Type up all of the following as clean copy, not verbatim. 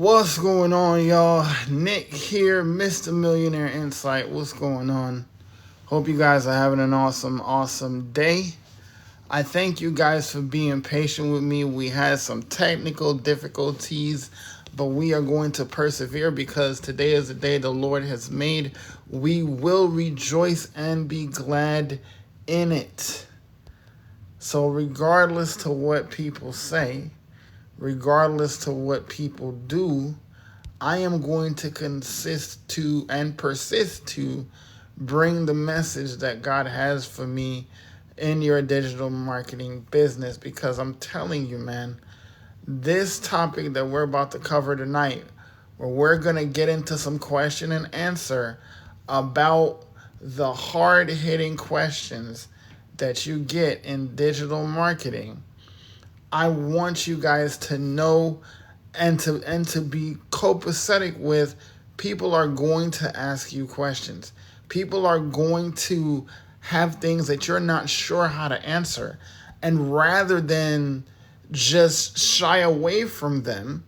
What's going on, y'all? Nick here, Mr. Millionaire Insight. What's going on? Hope you guys are having an awesome day. I thank you guys for being patient with me. We had some technical difficulties, but we are going to persevere because today is the day the Lord has made. We will rejoice and be glad in it. So regardless to what people say, regardless to what people do, I am going to consist to and persist to bring the message that God has for me in your digital marketing business, because I'm telling you, man, this topic that we're about to cover tonight, where we're going to get into some question and answer about the hard-hitting questions that you get in digital marketing. I want you guys to know and to be copacetic with, people are going to ask you questions. People are going to have things that you're not sure how to answer. And rather than just shy away from them,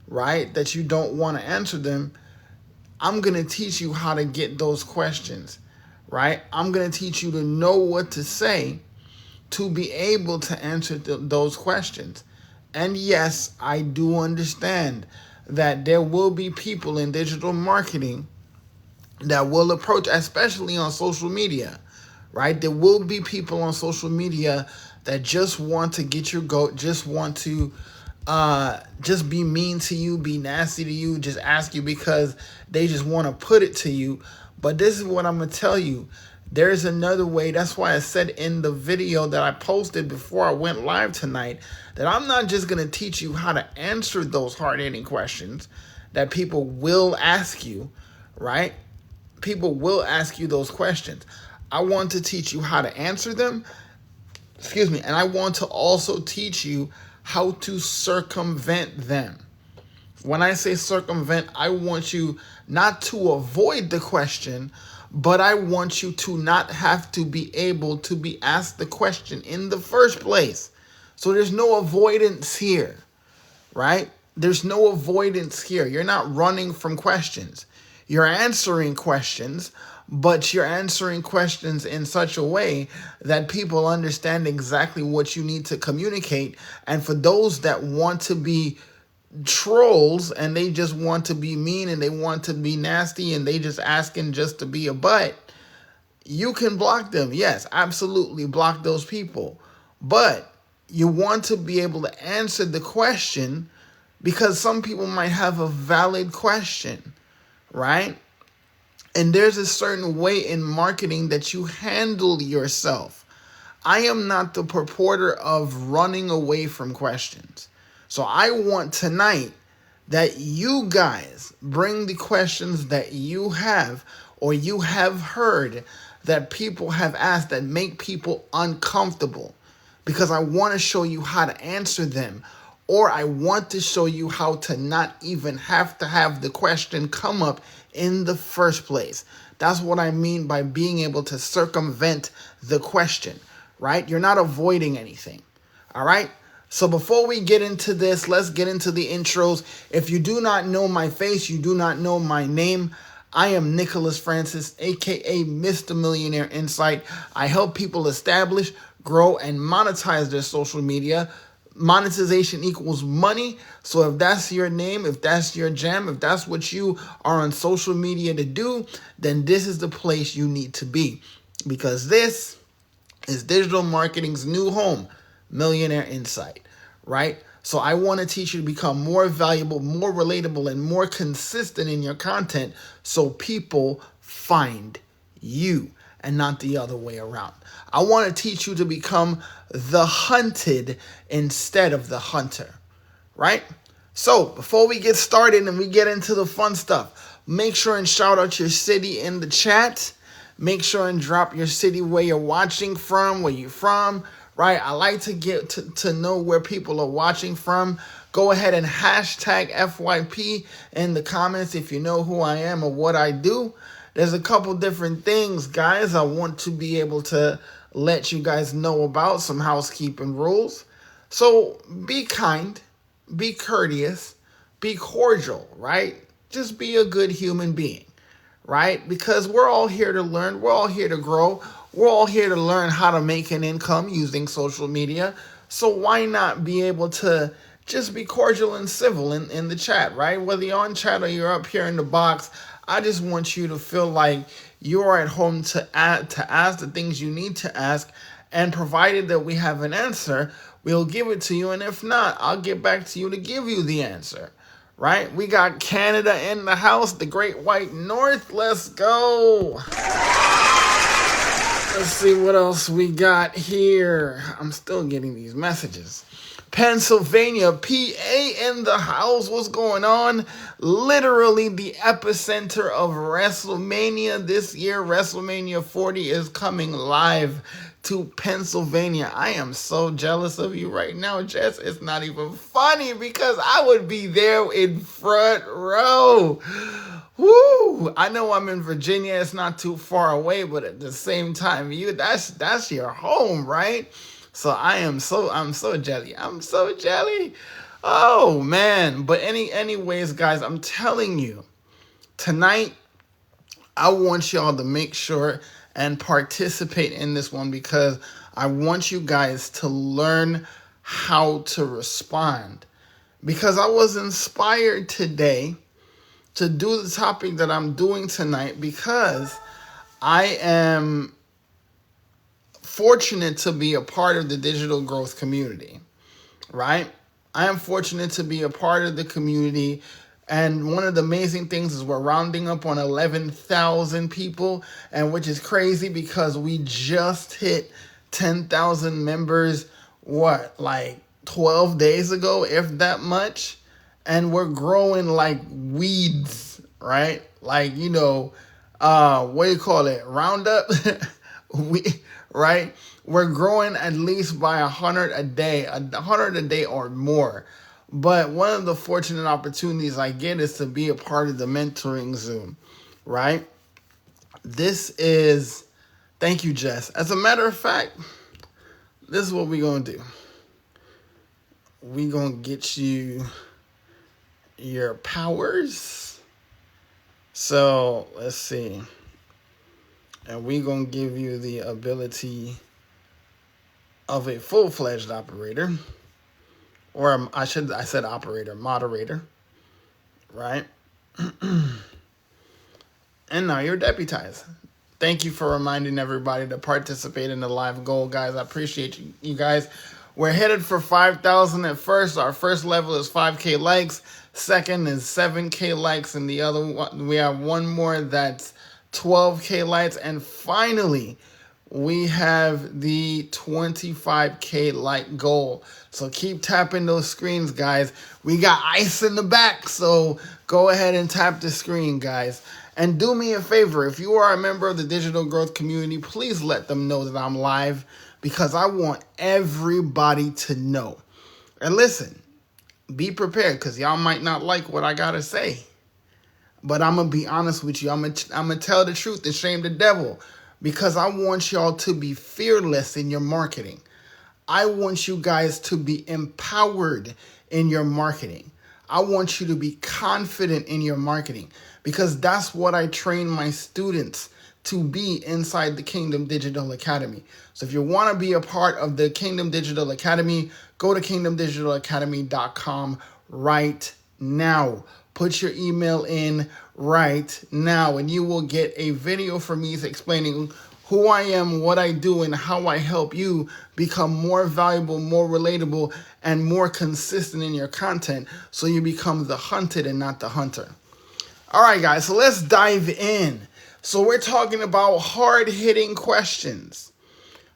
right, that you don't want to answer them, I'm going to teach you how to get those questions, right? I'm going to teach you to know what to say to be able to answer those questions. And yes, I do understand that there will be people in digital marketing that will approach, especially on social media, right? There will be people on social media that just want to get your goat, just want to just be mean to you, be nasty to you, just ask you because they just want to put it to you. But this is what I'm going to tell you. There's another way. That's why I said in the video that I posted before I went live tonight that I'm not just going to teach you how to answer those hard-hitting questions that people will ask you, right? People will ask you those questions. I want to teach you how to answer them. And I want to also teach you how to circumvent them. When I say circumvent, I want you not to avoid the question, but I want you to not have to be able to be asked the question in the first place. So there's no avoidance here, right? There's no avoidance here. You're not running from questions. You're answering questions, but you're answering questions in such a way that people understand exactly what you need to communicate. And for those that want to be trolls and they just want to be mean and they want to be nasty and they just asking just to be a butt, you can block them. Yes, absolutely block those people. But you want to be able to answer the question, because some people might have a valid question, right? And there's a certain way in marketing that you handle yourself. I am not the purporter of running away from questions. So I want tonight that you guys bring the questions that you have or you have heard that people have asked that make people uncomfortable, because I want to show you how to answer them, or I want to show you how to not even have to have the question come up in the first place. That's what I mean by being able to circumvent the question, right? You're not avoiding anything, all right? So before we get into this, let's get into the intros. If you do not know my face, you do not know my name, I am Nicholas Francis, aka Mr. Millionaire Insight. I help people establish, grow, and monetize their social media. Monetization equals money. So if that's your name, if that's your jam, if that's what you are on social media to do, then this is the place you need to be, because this is digital marketing's new home, Millionaire Insight, right? So I want to teach you to become more valuable, more relatable, and more consistent in your content so people find you and not the other way around. I want to teach you to become the hunted instead of the hunter, right? So before we get started and we get into the fun stuff, make sure and shout out your city in the chat. Make sure and drop your city, where you're watching from, where you're from, right? I like to get to know where people are watching from. Go ahead and hashtag FYP in the comments if you know who I am or what I do. There's a couple different things, guys, I want to be able to let you guys know about, some housekeeping rules. So be kind, be courteous, be cordial, right? Just be a good human being, right? Because we're all here to learn, we're all here to grow, we're all here to learn how to make an income using social media. So why not be able to just be cordial and civil in the chat, right? Whether you're on chat or you're up here in the box, I just want you to feel like you're at home to ask the things you need to ask, and provided that we have an answer, we'll give it to you. And if not, I'll get back to you to give you the answer. Right? We got Canada in the house, the Great White North. Let's go. Let's see what else we got here. I'm still getting these messages. Pennsylvania, PA in the house. What's going on? Literally the epicenter of WrestleMania this year. WrestleMania 40 is coming live to Pennsylvania. I am so jealous of you right now, Jess. It's not even funny because I would be there in front row. Woo! I know I'm in Virginia. It's not too far away, but at the same time, that's your home, right? So I'm so jelly. I'm so jelly. Oh man. But anyways, guys, I'm telling you, tonight I want y'all to make sure and participate in this one, because I want you guys to learn how to respond. Because I was inspired today to do the topic that I'm doing tonight, because I am fortunate to be a part of the digital growth community, right? I am fortunate to be a part of the community. And one of the amazing things is we're rounding up on 11,000 people, and which is crazy because we just hit 10,000 members, like 12 days ago, if that much. And we're growing like weeds, right? Like, what do you call it? Roundup? Right? We're growing at least by 100 a day or more. But one of the fortunate opportunities I get is to be a part of the mentoring Zoom, right? Thank you, Jess. As a matter of fact, this is what we're going to do. We're going to get you your powers. So let's see. And we're going to give you the ability of a full-fledged operator. Or I said operator, moderator. Right? And now you're deputized. Thank you for reminding everybody to participate in the live goal, guys. I appreciate you guys. We're headed for 5,000 at first. Our first level is 5K likes. Second is 7K likes. And the other one, we have one more that's 12K likes. And finally, we have the 25K like goal. So keep tapping those screens, guys. We got ice in the back, so go ahead and tap the screen, guys. And do me a favor, if you are a member of the digital growth community, please let them know that I'm live, because I want everybody to know. And listen, be prepared, because y'all might not like what I gotta say. But I'm going to be honest with you. I'm going to tell the truth and shame the devil, because I want y'all to be fearless in your marketing. I want you guys to be empowered in your marketing. I want you to be confident in your marketing, because that's what I train my students to be inside the Kingdom Digital Academy. So if you want to be a part of the Kingdom Digital Academy, go to kingdomdigitalacademy.com right now. Put your email in right now, and you will get a video from me explaining who I am, what I do, and how I help you become more valuable, more relatable, and more consistent in your content, so you become the hunted and not the hunter. All right, guys, so let's dive in. So we're talking about hard-hitting questions.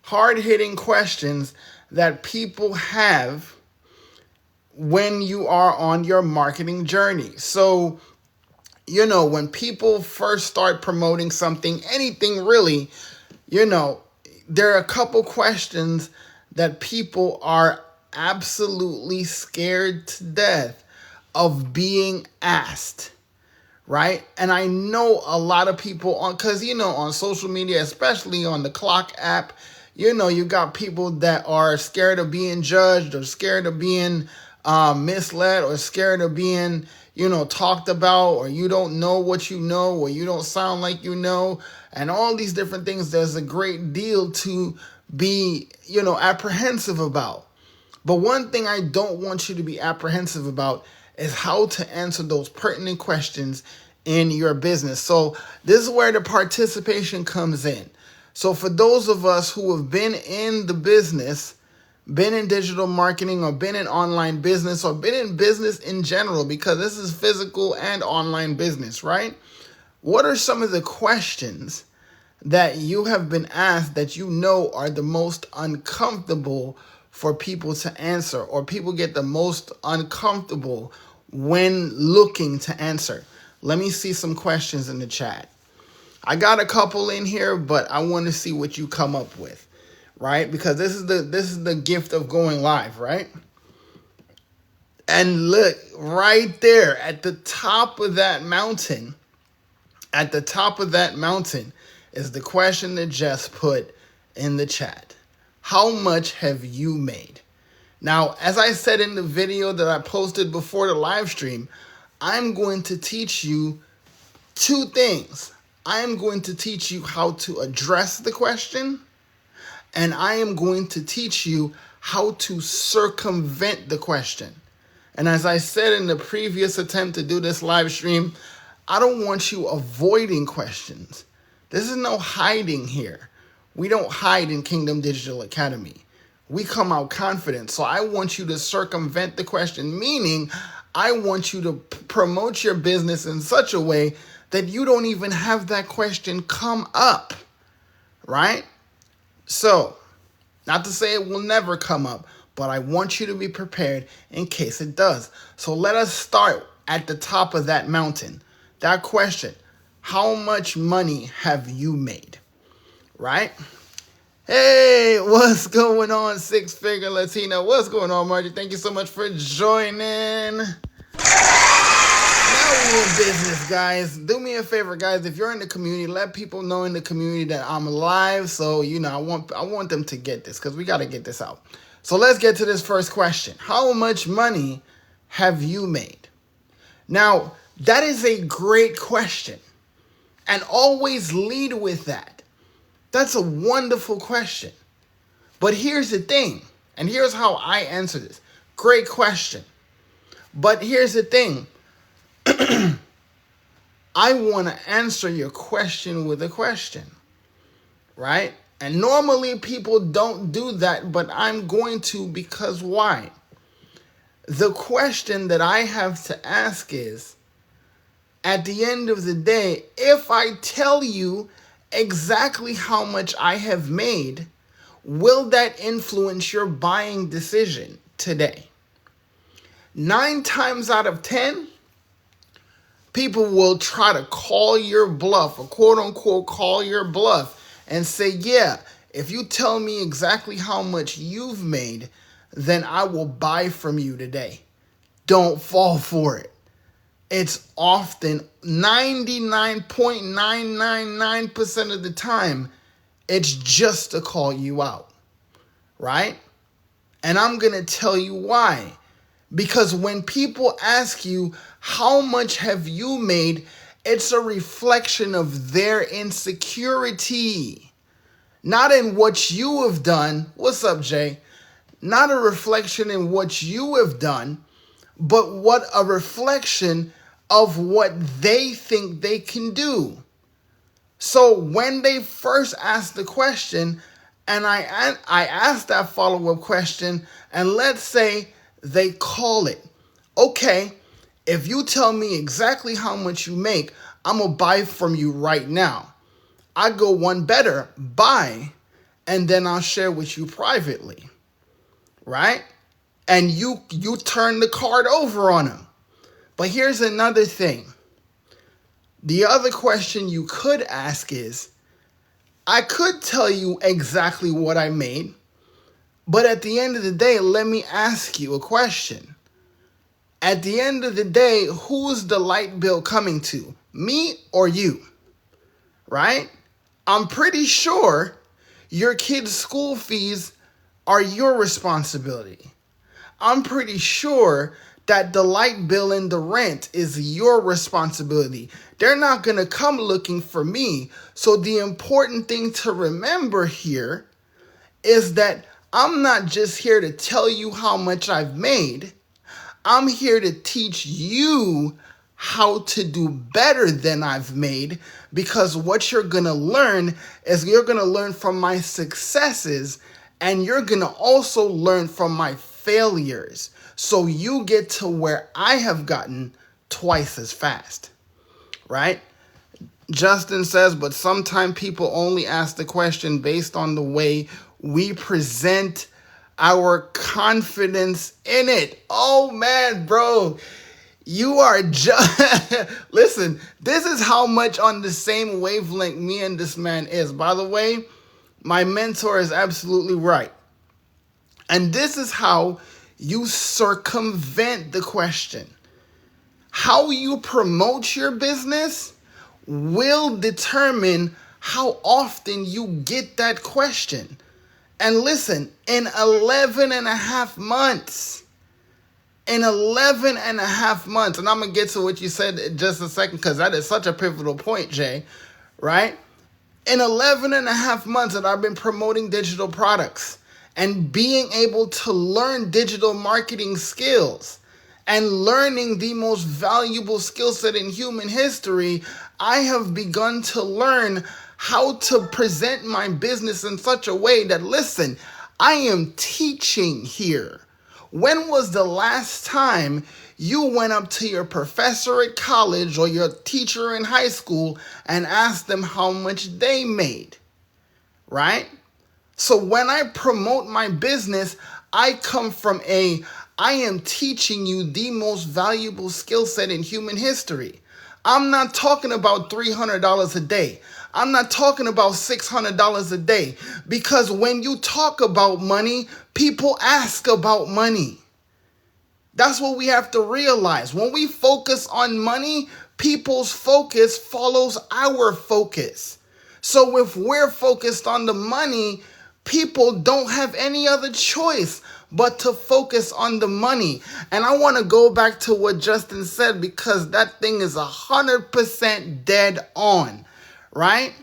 Hard-hitting questions that people have when you are on your marketing journey. So, when people first start promoting something, anything really, there are a couple questions that people are absolutely scared to death of being asked, right? And I know a lot of people because on social media, especially on the Clock app, you got people that are scared of being judged or scared of being misled or scared of being, talked about, or you don't know what you know, or you don't sound like you know, and all these different things. There's a great deal to be, apprehensive about. But one thing I don't want you to be apprehensive about is how to answer those pertinent questions in your business. So this is where the participation comes in. So for those of us who have been in the business, been in digital marketing, or been in online business, or been in business in general, because this is physical and online business, right? What are some of the questions that you have been asked that you know are the most uncomfortable for people to answer, or people get the most uncomfortable when looking to answer? Let me see some questions in the chat. I got a couple in here, but I want to see what you come up with, right? Because this is the gift of going live, right? And look, right there at the top of that mountain, is the question that Jess put in the chat. How much have you made? Now, as I said in the video that I posted before the live stream, I'm going to teach you two things. I am going to teach you how to address the question, and I am going to teach you how to circumvent the question. And as I said in the previous attempt to do this live stream, I don't want you avoiding questions. This is no hiding here. We don't hide in Kingdom Digital Academy. We come out confident. So I want you to circumvent the question, meaning I want you to promote your business in such a way that you don't even have that question come up, right? So, not to say it will never come up, but I want you to be prepared in case it does. So let us start at the top of that mountain. That question, how much money have you made, right? Hey, what's going on, Six Figure Latino? What's going on, Margie? Thank you so much for joining. Business, guys. Do me a favor, guys. If you're in the community, let people know in the community that I'm live. So, I want them to get this, because we got to get this out. So let's get to this first question. How much money have you made? Now, that is a great question. And always lead with that. That's a wonderful question. But here's the thing. And here's how I answer this. Great question. But here's the thing. I want to answer your question with a question, right? And normally people don't do that, but I'm going to, because why? The question that I have to ask is, at the end of the day, if I tell you exactly how much I have made, will that influence your buying decision today? 9 times out of 10, people will try to call your bluff, or quote unquote call your bluff, and say, yeah, if you tell me exactly how much you've made, then I will buy from you today. Don't fall for it. It's often 99.999% of the time, it's just to call you out, right? And I'm going to tell you why. Because when people ask you, how much have you made? It's a reflection of their insecurity. Not in what you have done. What's up, Jay? Not a reflection in what you have done, but what a reflection of what they think they can do. So when they first ask the question, and I ask that follow-up question, and let's say they call it, okay, if you tell me exactly how much you make, I'm going to buy from you right now. I go one better, buy, and then I'll share with you privately, right? And you turn the card over on them. But here's another thing. The other question you could ask is, I could tell you exactly what I made, but at the end of the day, let me ask you a question. At the end of the day, who's the light bill coming to? Me or you? Right? I'm pretty sure your kids' school fees are your responsibility. I'm pretty sure that the light bill and the rent is your responsibility. They're not going to come looking for me. So the important thing to remember here is that I'm not just here to tell you how much I've made. I'm here to teach you how to do better than I've made, because what you're going to learn is you're going to learn from my successes, and you're going to also learn from my failures. So you get to where I have gotten twice as fast, right? Justin says, but sometimes people only ask the question based on the way we present our confidence in it. Oh man, bro, you are just, listen, this is how much on the same wavelength me and this man is. By the way, my mentor is absolutely right. And this is how you circumvent the question. How you promote your business will determine how often you get that question. And listen, in 11 and a half months, and I'm going to get to what you said in just a second, because that is such a pivotal point, Jay, right? In 11 and a half months that I've been promoting digital products and being able to learn digital marketing skills and learning the most valuable skill set in human history, I have begun to learn how to present my business in such a way that, listen, I am teaching here. When was the last time you went up to your professor at college or your teacher in high school and asked them how much they made, right? So when I promote my business, I come from I am teaching you the most valuable skill set in human history. I'm not talking about $300 a day. I'm not talking about $600 a day, because when you talk about money, people ask about money. That's what we have to realize. When we focus on money, people's focus follows our focus. So if we're focused on the money, people don't have any other choice but to focus on the money. And I want to go back to what Justin said, because that thing is 100% dead on, right?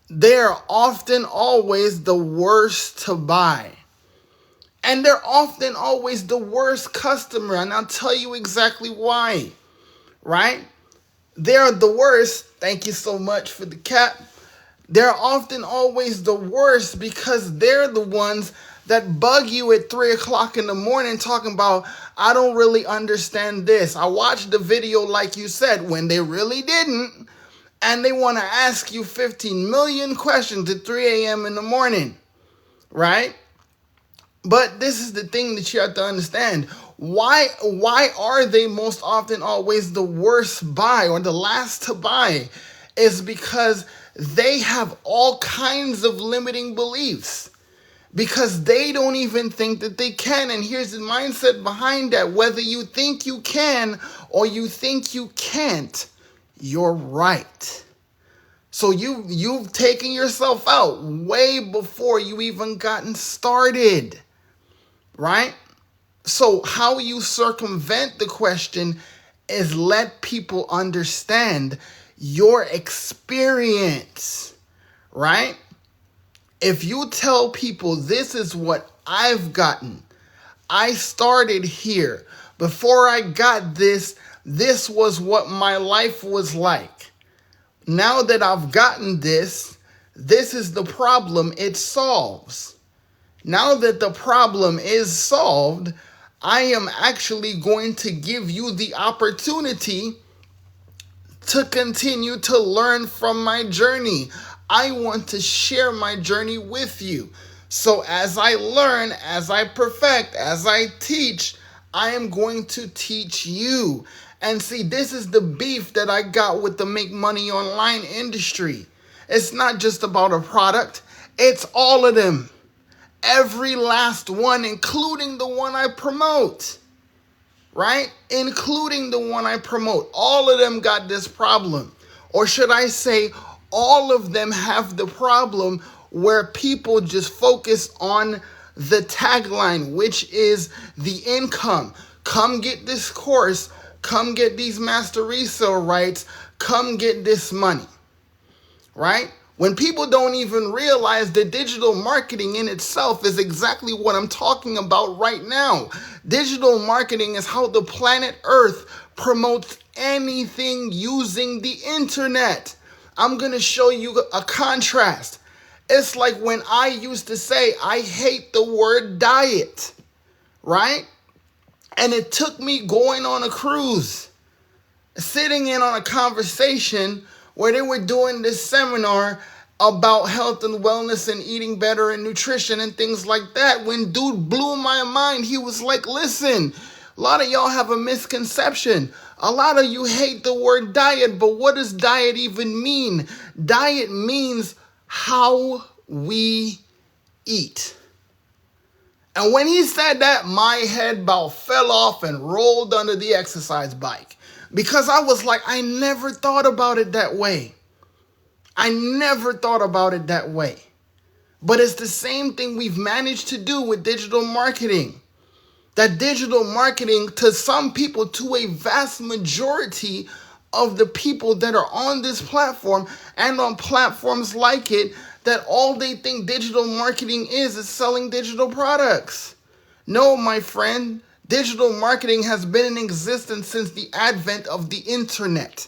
They're often always the worst to buy. And they're often always the worst customer. And I'll tell you exactly why, right? They're the worst. Thank you so much for the cap. They're often always the worst because they're the ones that bug you at 3 o'clock in the morning talking about, I don't really understand this. I watched the video like you said, when they really didn't. And they want to ask you 15 million questions at 3 a.m. in the morning, right? But this is the thing that you have to understand. Why are they most often always the worst buy or the last to buy? Is because they have all kinds of limiting beliefs, because they don't even think that they can. And here's the mindset behind that. Whether you think you can or you think you can't, you're right. So you've taken yourself out way before you even gotten started, right? So how you circumvent the question is let people understand your experience, right? If you tell people this is what I've gotten, I started here. Before I got this, this was what my life was like. Now that I've gotten this, this is the problem it solves. Now that the problem is solved, I am actually going to give you the opportunity to continue to learn from my journey. I want to share my journey with you. So as I learn, as I perfect, as I teach, I am going to teach you. And see, this is the beef that I got with the make money online industry. It's not just about a product. It's all of them. Every last one, including the one I promote, right? Including the one I promote. All of them got this problem. Or should I say, all of them have the problem where people just focus on the tagline, which is the income. Come get this course. Come get these master resale rights. Come get this money, right? When people don't even realize that digital marketing in itself is exactly what I'm talking about right now. Digital marketing is how the planet Earth promotes anything using the internet. I'm going to show you a contrast. It's like when I used to say, I hate the word diet, right? And it took me going on a cruise, sitting in on a conversation where they were doing this seminar about health and wellness and eating better and nutrition and things like that. When dude blew my mind, he was like, listen, a lot of y'all have a misconception. A lot of you hate the word diet, but what does diet even mean? Diet means how we eat. And when he said that, my head about fell off and rolled under the exercise bike. Because I was like, I never thought about it that way. I never thought about it that way. But it's the same thing we've managed to do with digital marketing. That digital marketing, to some people, to a vast majority of the people that are on this platform and on platforms like it, that all they think digital marketing is selling digital products. No, my friend, digital marketing has been in existence since the advent of the internet,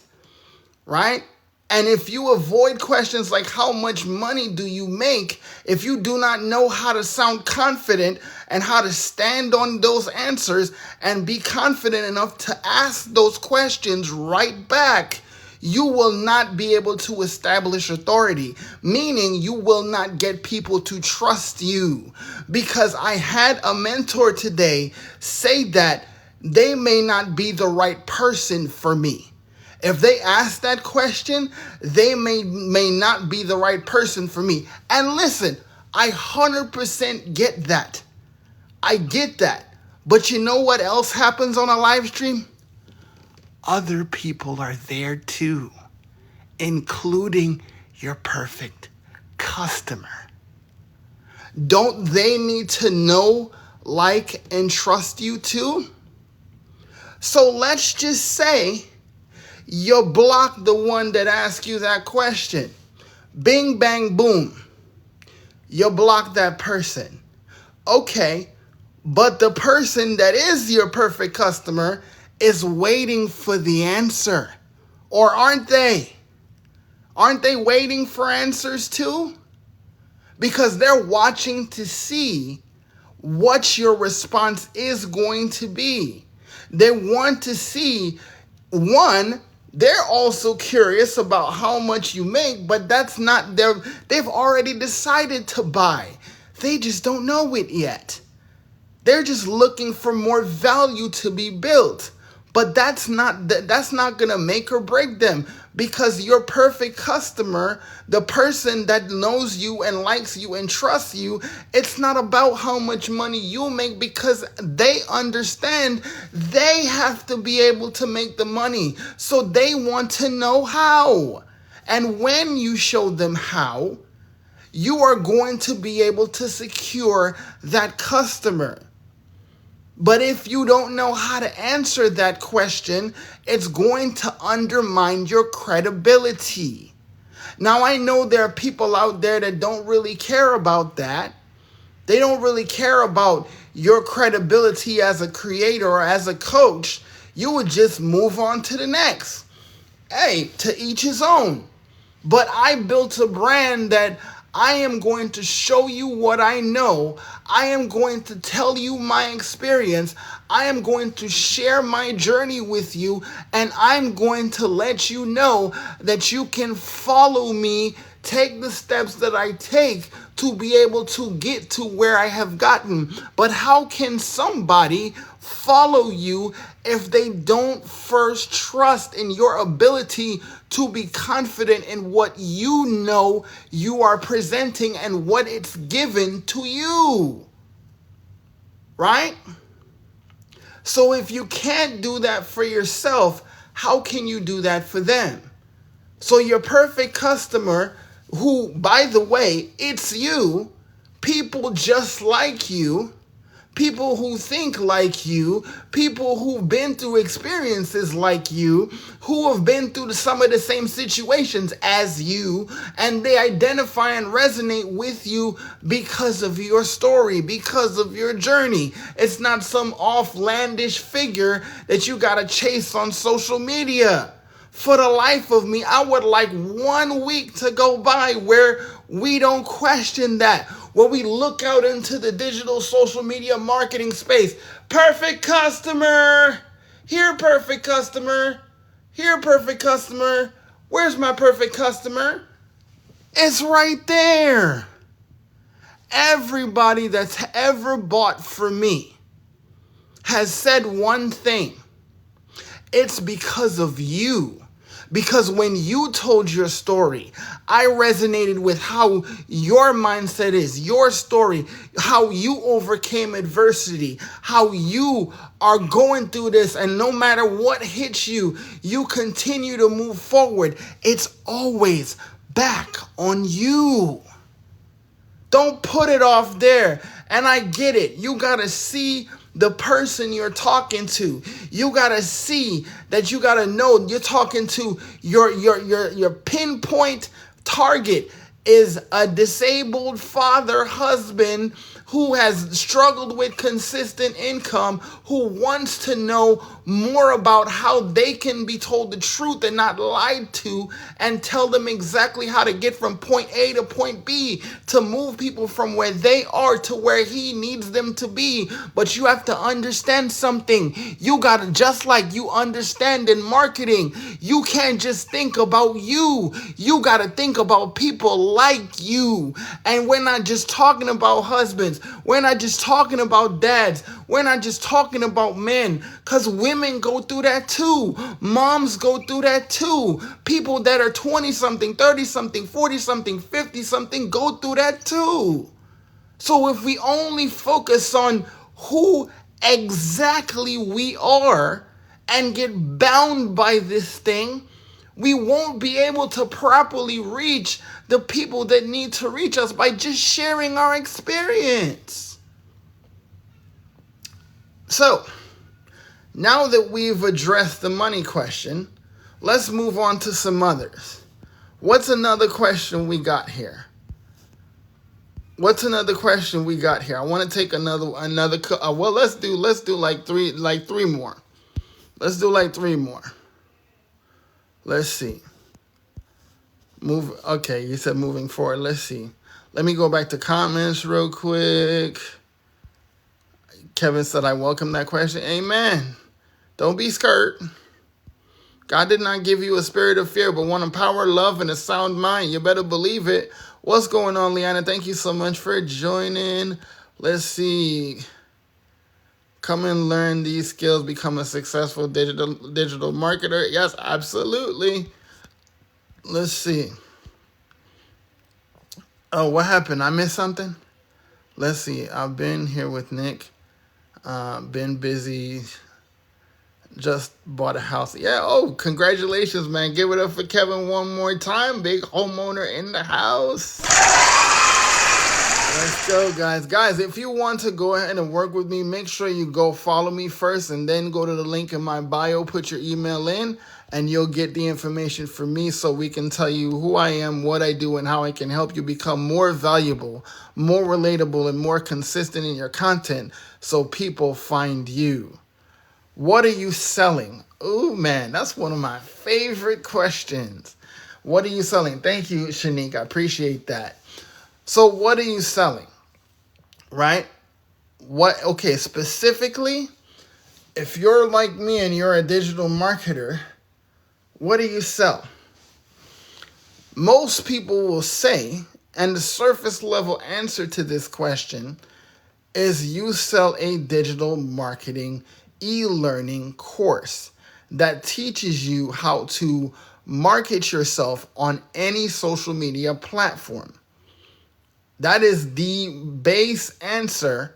right? And if you avoid questions like how much money do you make, if you do not know how to sound confident and how to stand on those answers and be confident enough to ask those questions right back, you will not be able to establish authority, meaning you will not get people to trust you. Because I had a mentor today say that they may not be the right person for me. If they ask that question, they may not be the right person for me. And listen, I 100% get that. I get that. But you know what else happens on a live stream? Other people are there too, including your perfect customer. Don't they need to know, like, and trust you too? So let's just say you block the one that asked you that question. Bing, bang, boom. You block that person. Okay, but the person that is your perfect customer is waiting for the answer. Or aren't they? Aren't they waiting for answers too? Because they're watching to see what your response is going to be. They want to see, one, they're also curious about how much you make, but that's not they've already decided to buy. They just don't know it yet. They're just looking for more value to be built. But that's not going to make or break them, because your perfect customer, the person that knows you and likes you and trusts you, it's not about how much money you make, because they understand they have to be able to make the money. So they want to know how. And when you show them how, you are going to be able to secure that customer. But if you don't know how to answer that question, it's going to undermine your credibility. Now, I know there are people out there that don't really care about that. They don't really care about your credibility as a creator or as a coach. You would just move on to the next. Hey, to each his own. But I built a brand that I am going to show you what I know. I am going to tell you my experience. I am going to share my journey with you. And I'm going to let you know that you can follow me, take the steps that I take to be able to get to where I have gotten. But how can somebody follow you if they don't first trust in your ability to be confident in what you know you are presenting and what it's given to you? Right? So if you can't do that for yourself, how can you do that for them? So your perfect customer, who, by the way, it's you, people just like you, people who think like you, people who've been through experiences like you, who have been through some of the same situations as you, and they identify and resonate with you because of your story, because of your journey. It's not some offlandish figure that you gotta chase on social media. For the life of me, I would like 1 week to go by where we don't question that, where we look out into the digital social media marketing space. Perfect customer. Here, perfect customer. Here, perfect customer. Where's my perfect customer? It's right there. Everybody that's ever bought from me has said one thing. It's because of you. Because when you told your story, I resonated with how your mindset is, your story, how you overcame adversity, how you are going through this, and no matter what hits you, you continue to move forward. It's always back on you. Don't put it off there. And I get it. You got to see the person you're talking to. You got to see that you got to know you're talking to your pinpoint target is a disabled father, husband who has struggled with consistent income, who wants to know more about how they can be told the truth and not lied to, and tell them exactly how to get from point A to point B to move people from where they are to where he needs them to be. But you have to understand something. You gotta, just like you understand in marketing, you can't just think about you. You gotta think about people like you. And we're not just talking about husbands. We're not just talking about dads. We're not just talking about men, because women go through that too. Moms go through that too. People that are 20-something, 30-something, 40-something, 50-something go through that too. So if we only focus on who exactly we are and get bound by this thing, we won't be able to properly reach the people that need to reach us by just sharing our experience. So, now that we've addressed the money question, let's move on to some others. What's another question we got here? I want to take another. Well, let's do like three more. Let's do like 3 more. Let's see. Okay, you said moving forward. Let's see. Let me go back to comments real quick. Kevin said, I welcome that question. Amen. Don't be scared. God did not give you a spirit of fear, but one of power, love, and a sound mind. You better believe it. What's going on, Liana? Thank you so much for joining. Let's see. Come and learn these skills. Become a successful digital marketer. Yes, absolutely. Let's see. Oh, what happened? I missed something? Let's see. I've been here with Nick. Been busy. Just bought a house. Yeah. Oh, congratulations, man. Give it up for Kevin one more time. Big homeowner in the house. Let's go, guys. Guys, if you want to go ahead and work with me, make sure you go follow me first and then go to the link in my bio, put your email in, and you'll get the information from me so we can tell you who I am, what I do, and how I can help you become more valuable, more relatable, and more consistent in your content so people find you. What are you selling? Oh, man, that's one of my favorite questions. What are you selling? Thank you, Shanique. I appreciate that. So what are you selling? Right? Okay, specifically, if you're like me and you're a digital marketer, what do you sell? Most people will say, and the surface level answer to this question is you sell a digital marketing e-learning course that teaches you how to market yourself on any social media platform. That is the base answer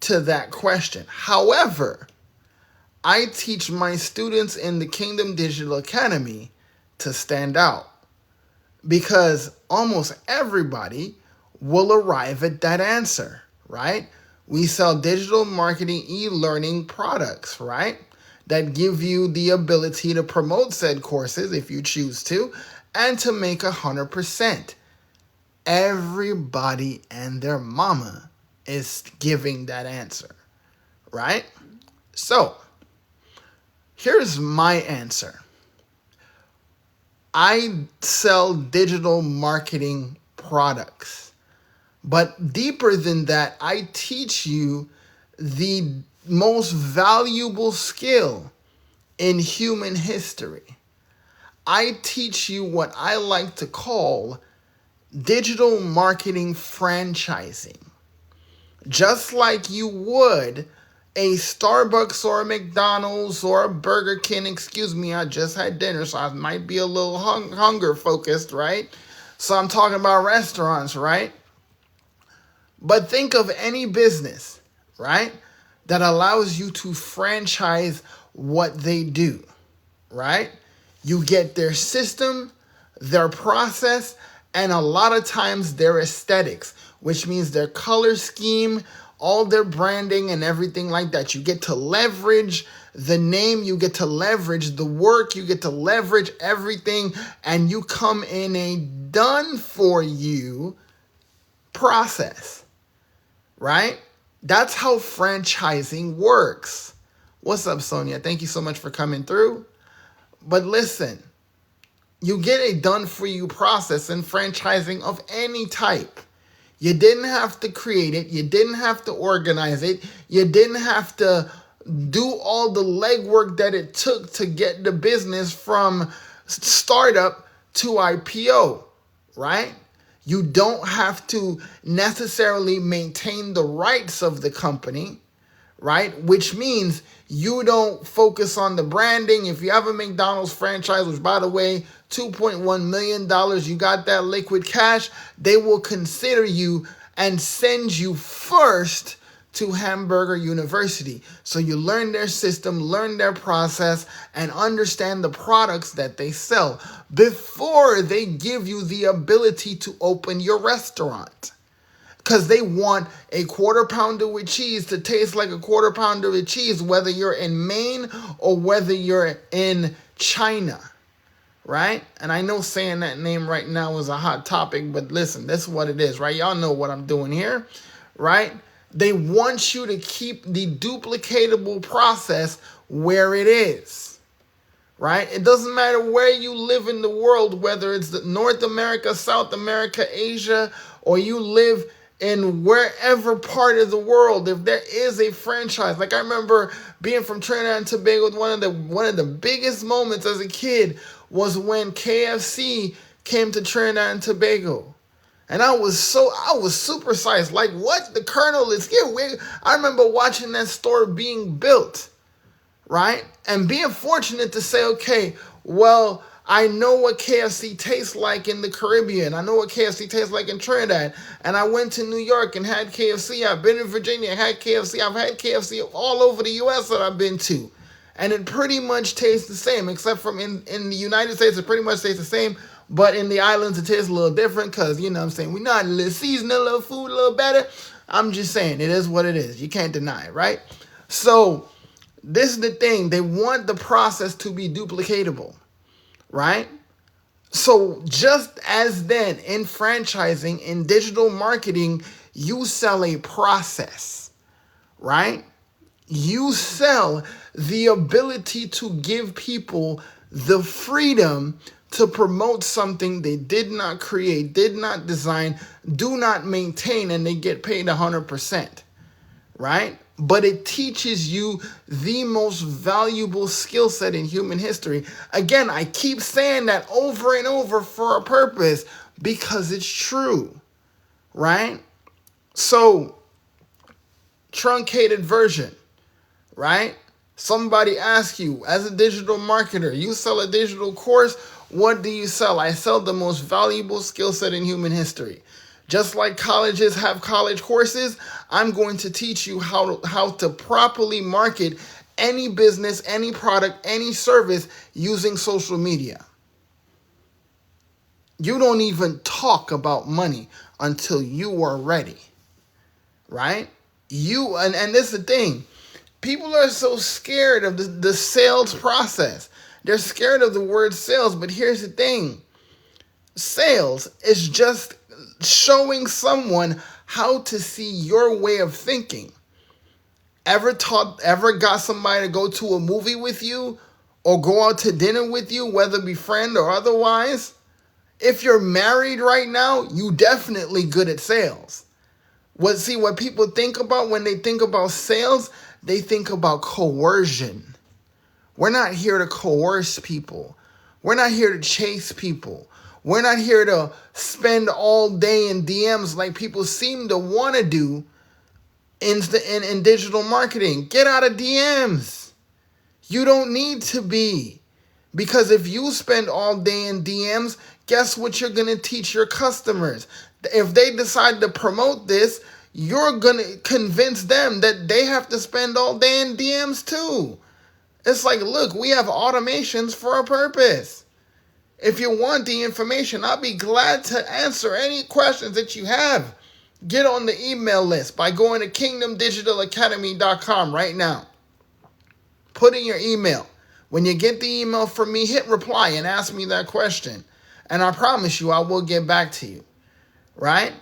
to that question. However, I teach my students in the Kingdom Digital Academy to stand out because almost everybody will arrive at that answer, right? We sell digital marketing e-learning products, right? That give you the ability to promote said courses if you choose to, and to make 100%. Everybody and their mama is giving that answer, right? So, here's my answer. I sell digital marketing products, but deeper than that, I teach you the most valuable skill in human history. I teach you what I like to call digital marketing franchising. Just like you would a Starbucks or a McDonald's or a Burger King. Excuse me, I just had dinner, so I might be a little hunger focused, right? So I'm talking about restaurants, right? But think of any business, right, that allows you to franchise what they do, right? You get their system, their process, and a lot of times their aesthetics, which means their color scheme, all their branding and everything like that. You get to leverage the name, you get to leverage the work, you get to leverage everything, and you come in a done for you process, right? That's how franchising works. What's up, Sonia? Thank you so much for coming through. But listen, you get a done for you process in franchising of any type. You didn't have to create it. You didn't have to organize it. You didn't have to do all the legwork that it took to get the business from startup to IPO, right? You don't have to necessarily maintain the rights of the company, right? Which means you don't focus on the branding. If you have a McDonald's franchise, which by the way, $2.1 million, you got that liquid cash, they will consider you and send you first to Hamburger University. So you learn their system, learn their process, and understand the products that they sell before they give you the ability to open your restaurant. Because they want a quarter pounder with cheese to taste like a quarter pounder with cheese, whether you're in Maine or whether you're in China, right? And I know saying that name right now is a hot topic, but listen, this is what it is, right? Y'all know what I'm doing here, right? They want you to keep the duplicatable process where it is, right? It doesn't matter where you live in the world, whether it's North America, South America, Asia, or you live in wherever part of the world, if there is a franchise. Like I remember being from Trinidad and Tobago, one of the biggest moments as a kid was when KFC came to Trinidad and Tobago. And I was super sized. Like, what? The Colonel is here. I remember watching that store being built, right? And being fortunate to say, okay, well, I know what KFC tastes like in the Caribbean. I know what KFC tastes like in Trinidad. And I went to New York and had KFC. I've been in Virginia, had KFC. I've had KFC all over the U.S. that I've been to. And it pretty much tastes the same, except from in the United States, it pretty much tastes the same. But in the islands, it tastes a little different because, you know what I'm saying, we know how to season a little food a little better. I'm just saying, it is what it is. You can't deny it, right? So this is the thing. They want the process to be duplicatable, right? So just as then in franchising, in digital marketing, you sell a process, right? You sell the ability to give people the freedom to promote something they did not create, did not design, do not maintain, and they get paid 100%, right? But it teaches you the most valuable skill set in human history. Again, I keep saying that over and over for a purpose because it's true, right? So, truncated version, right? Somebody asks you, as a digital marketer, you sell a digital course, what do you sell? I sell the most valuable skill set in human history. Just like colleges have college courses, I'm going to teach you how to properly market any business, any product, any service using social media. You don't even talk about money until you are ready, right? And this is the thing. People are so scared of the sales process. They're scared of the word sales, but here's the thing. Sales is just showing someone how to see your way of thinking. Ever got somebody to go to a movie with you or go out to dinner with you, whether it be friend or otherwise? If you're married right now, you definitely good at sales. What people think about when they think about sales, they think about coercion. We're not here to coerce people. We're not here to chase people. We're not here to spend all day in DMs like people seem to want to do in digital marketing. Get out of DMs. You don't need to be. Because if you spend all day in DMs, guess what you're going to teach your customers? If they decide to promote this, you're going to convince them that they have to spend all day in DMs too. It's like, look, we have automations for a purpose. If you want the information, I'll be glad to answer any questions that you have. Get on the email list by going to kingdomdigitalacademy.com right now. Put in your email. When you get the email from me, hit reply and ask me that question. And I promise you, I will get back to you. Right?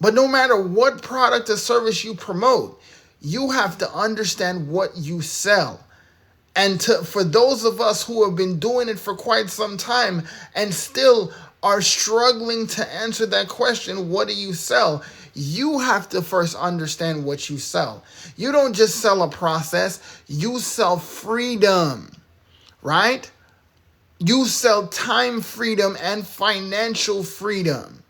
But no matter what product or service you promote, you have to understand what you sell. And for those of us who have been doing it for quite some time and still are struggling to answer that question, what do you sell? You have to first understand what you sell. You don't just sell a process, you sell freedom, right? You sell time freedom and financial freedom,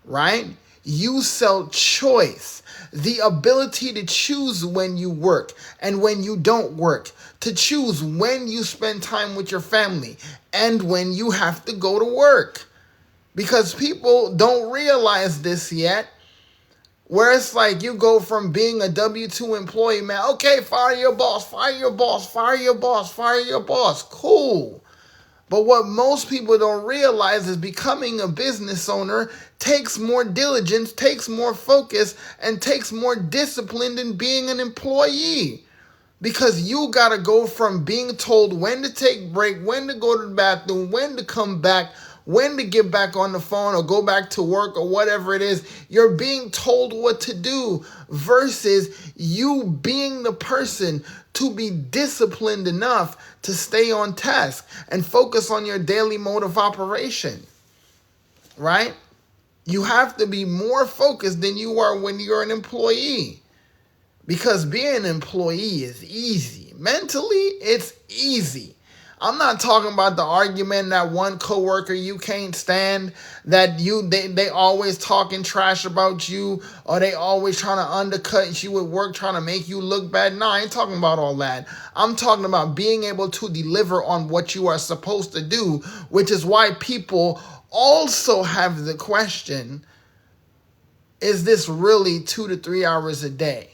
right? You sell choice, the ability to choose when you work and when you don't work, to choose when you spend time with your family and when you have to go to work. Because people don't realize this yet, where it's like you go from being a W-2 employee, man, okay, fire your boss, fire your boss, fire your boss, fire your boss, cool. But what most people don't realize is becoming a business owner takes more diligence, takes more focus, and takes more discipline than being an employee. Because you got to go from being told when to take break, when to go to the bathroom, when to come back, when to get back on the phone or go back to work or whatever it is. You're being told what to do versus you being the person to be disciplined enough to stay on task and focus on your daily mode of operation, right? You have to be more focused than you are when you're an employee, because being an employee is easy. Mentally, it's easy. I'm not talking about the argument that one coworker you can't stand, that they always talking trash about you, or they always trying to undercut you at work, trying to make you look bad. No, I ain't talking about all that. I'm talking about being able to deliver on what you are supposed to do, which is why people also have the question, is this really 2 to 3 hours a day?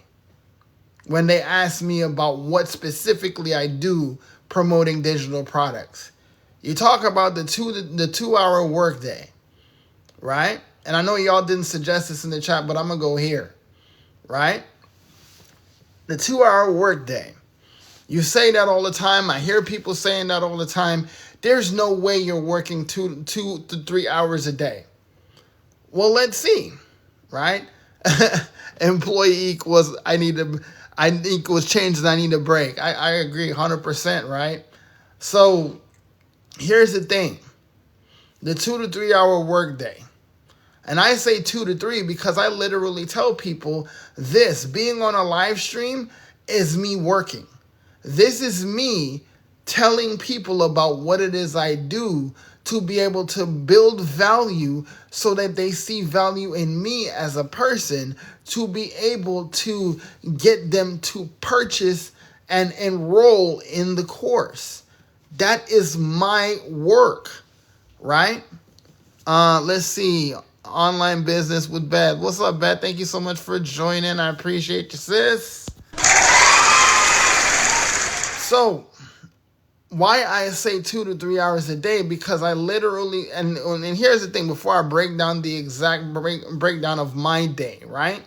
When they ask me about what specifically I do promoting digital products. You talk about the 2 hour workday, right? And I know y'all didn't suggest this in the chat, but I'm going to go here, right? The 2 hour workday. You say that all the time. I hear people saying that all the time. There's no way you're working 2 to 3 hours a day. Well, let's see, right? Employee equals equals change that I need a break. I agree 100%, right? So here's the thing. The 2 to 3 hour workday. And I say 2 to 3 because I literally tell people this, being on a live stream is me working. This is me telling people about what it is I do to be able to build value so that they see value in me as a person, to be able to get them to purchase and enroll in the course. That is my work, right? Let's see. Online business with Beth. What's up, Beth? Thank you so much for joining. I appreciate you, sis. So, why I say 2 to 3 hours a day, because I literally, and here's the thing, before I break down the exact breakdown of my day, right?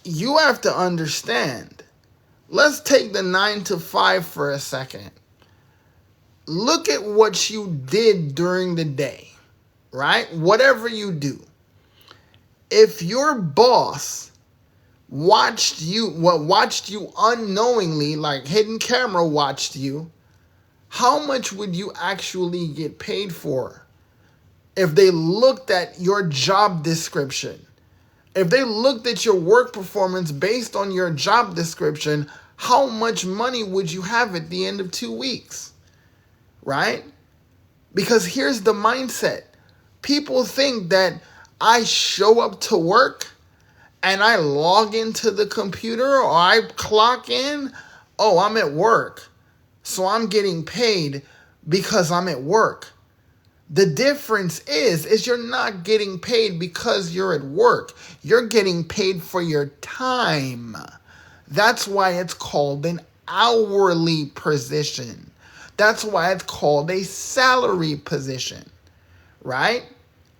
You have to understand. Let's take the 9 to 5 for a second. Look at what you did during the day, right? Whatever you do. If your boss watched you unknowingly, like hidden camera watched you, how much would you actually get paid for? If they looked at your job description, if they looked at your work performance based on your job description, how much money would you have at the end of 2 weeks? Right? Because here's the mindset. People think that I show up to work and I log into the computer or I clock in. Oh, I'm at work, so I'm getting paid because I'm at work. The difference is you're not getting paid because you're at work. You're getting paid for your time. That's why it's called an hourly position. That's why it's called a salary position, right?